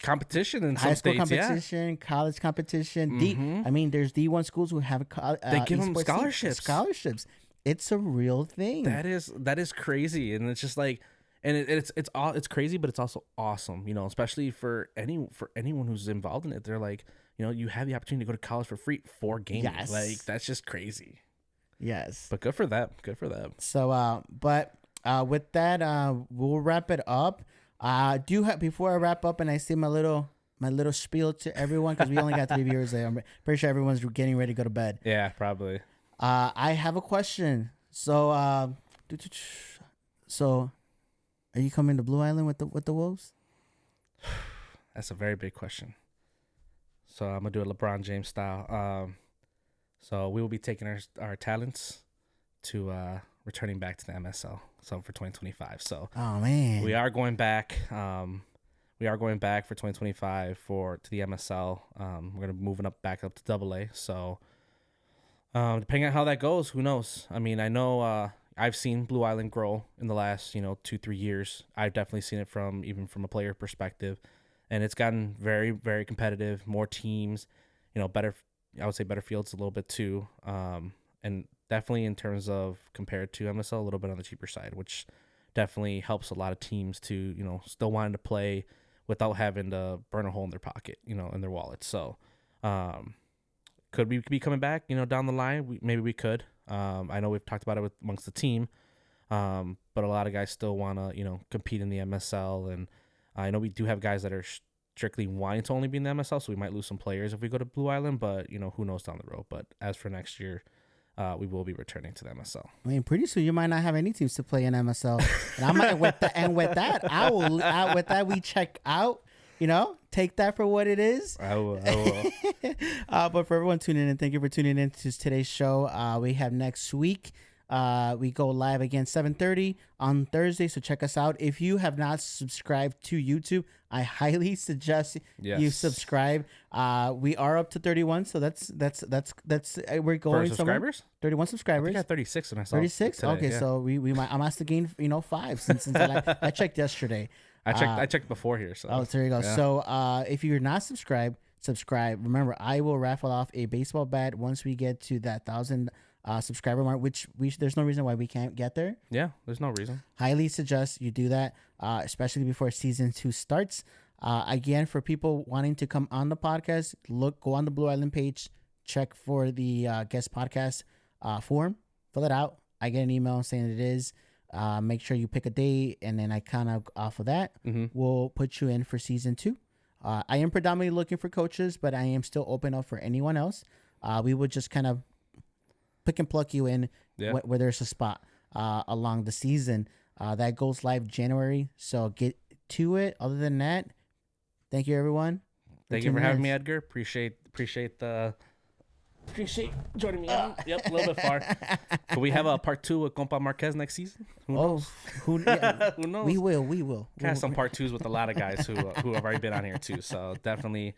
competition in some states. High school competition, college competition. There's D1 schools who have they give them scholarships. Scholarships. It's a real thing. That is crazy, and it's just like, and it's crazy, but it's also awesome. Especially for anyone who's involved in it. They're like, you have the opportunity to go to college for free for gaming. Yes. Like, that's just crazy. Yes. But good for them. Good for them. So, with that, we'll wrap it up. Before I wrap up and I seem a little my little spiel to everyone because we only got 3 viewers there. I'm pretty sure everyone's getting ready to go to bed. Yeah, probably. I have a question. So, so are you coming to Blue Island with the Wolves? That's a very big question. So I'm gonna do it LeBron James style. So we will be taking our talents to returning back to the MSL. So for 2025. So oh man, we are going back. We are going back for 2025 to the MSL. We're gonna be moving back up to AA. So depending on how that goes, who knows? I mean, I know I've seen Blue Island grow in the last 2-3 years. I've definitely seen it from a player perspective, and it's gotten very, very competitive. More teams, better. I would say better fields a little bit too, and definitely in terms of compared to MSL, a little bit on the cheaper side, which definitely helps a lot of teams to still wanting to play without having to burn a hole in their pocket, in their wallet. So, could we be coming back, down the line? Maybe we could. I know we've talked about it amongst the team, but a lot of guys still want to, compete in the MSL, and I know we do have guys that are strictly wanting to only be in the MSL, so we might lose some players if we go to Blue Island, but who knows down the road. But as for next year, we will be returning to the MSL. I mean, pretty soon you might not have any teams to play in MSL, and I might with that we check out. Take that for what it is. I will. But for everyone tuning in, thank you for tuning in to today's show. We have next week. We go live again 7:30 on Thursday, so check us out. If you have not subscribed to YouTube, I highly suggest you subscribe. We are up to 31, so that's we're going for subscribers. 31 subscribers. I think I got 36 when I saw 36. Okay, yeah. So we might I must have gained 5 since I checked yesterday. I checked before here. So there you go. Yeah. So if you're not subscribed, subscribe. Remember, I will raffle off a baseball bat once we get to that 1,000 subscriber mark, which there's no reason why we can't get there. Yeah, there's no reason. Highly suggest you do that, especially before season 2 starts. Again, for people wanting to come on the podcast, go on the Blue Island page, check for the guest podcast form, fill it out. I get an email saying it is. Make sure you pick a date, and then I kind of off of that, we'll put you in for season 2. I am predominantly looking for coaches, but I am still open up for anyone else. We would just kind of pick and pluck you in where there's a spot along the season. That goes live January, so get to it. Other than that, thank you, everyone. Thank you for having me, Edgar. Appreciate joining me on. Yep, a little bit far. Could we have a part 2 with Compa Marquez next season? Who knows? Who knows? We will. Have some part 2s with a lot of guys who have already been on here too. So definitely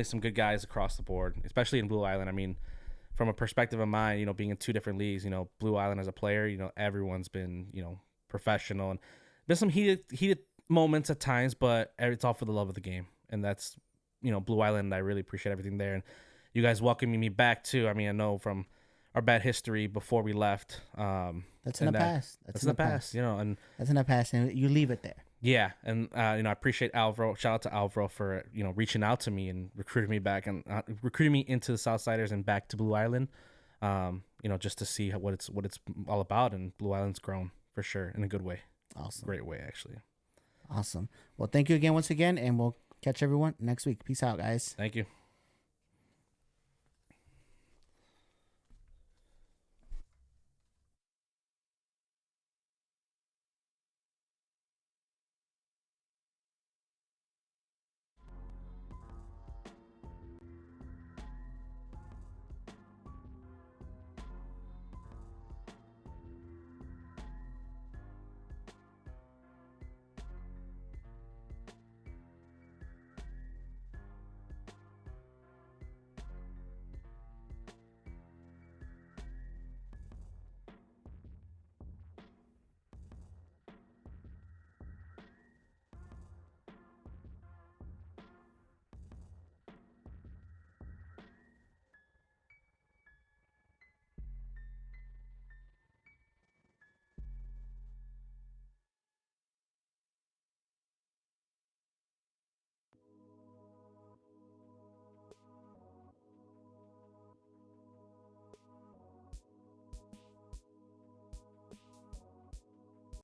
some good guys across the board, especially in Blue Island. I mean, from a perspective of mine, being in 2 different leagues, Blue Island as a player, everyone's been, professional, and there's some heated moments at times, but it's all for the love of the game, and that's, Blue Island. I really appreciate everything there, and you guys welcoming me back too. I mean, I know from our bad history before we left. That's in the past. That's in the past, and that's in the past, and you leave it there. Yeah, and I appreciate Alvaro. Shout out to Alvaro for reaching out to me and recruiting me back and recruiting me into the Southsiders and back to Blue Island. Just to see what it's all about, and Blue Island's grown for sure in a good way. Awesome, great way actually. Awesome. Well, thank you again once again, and we'll catch everyone next week. Peace out, guys. Thank you.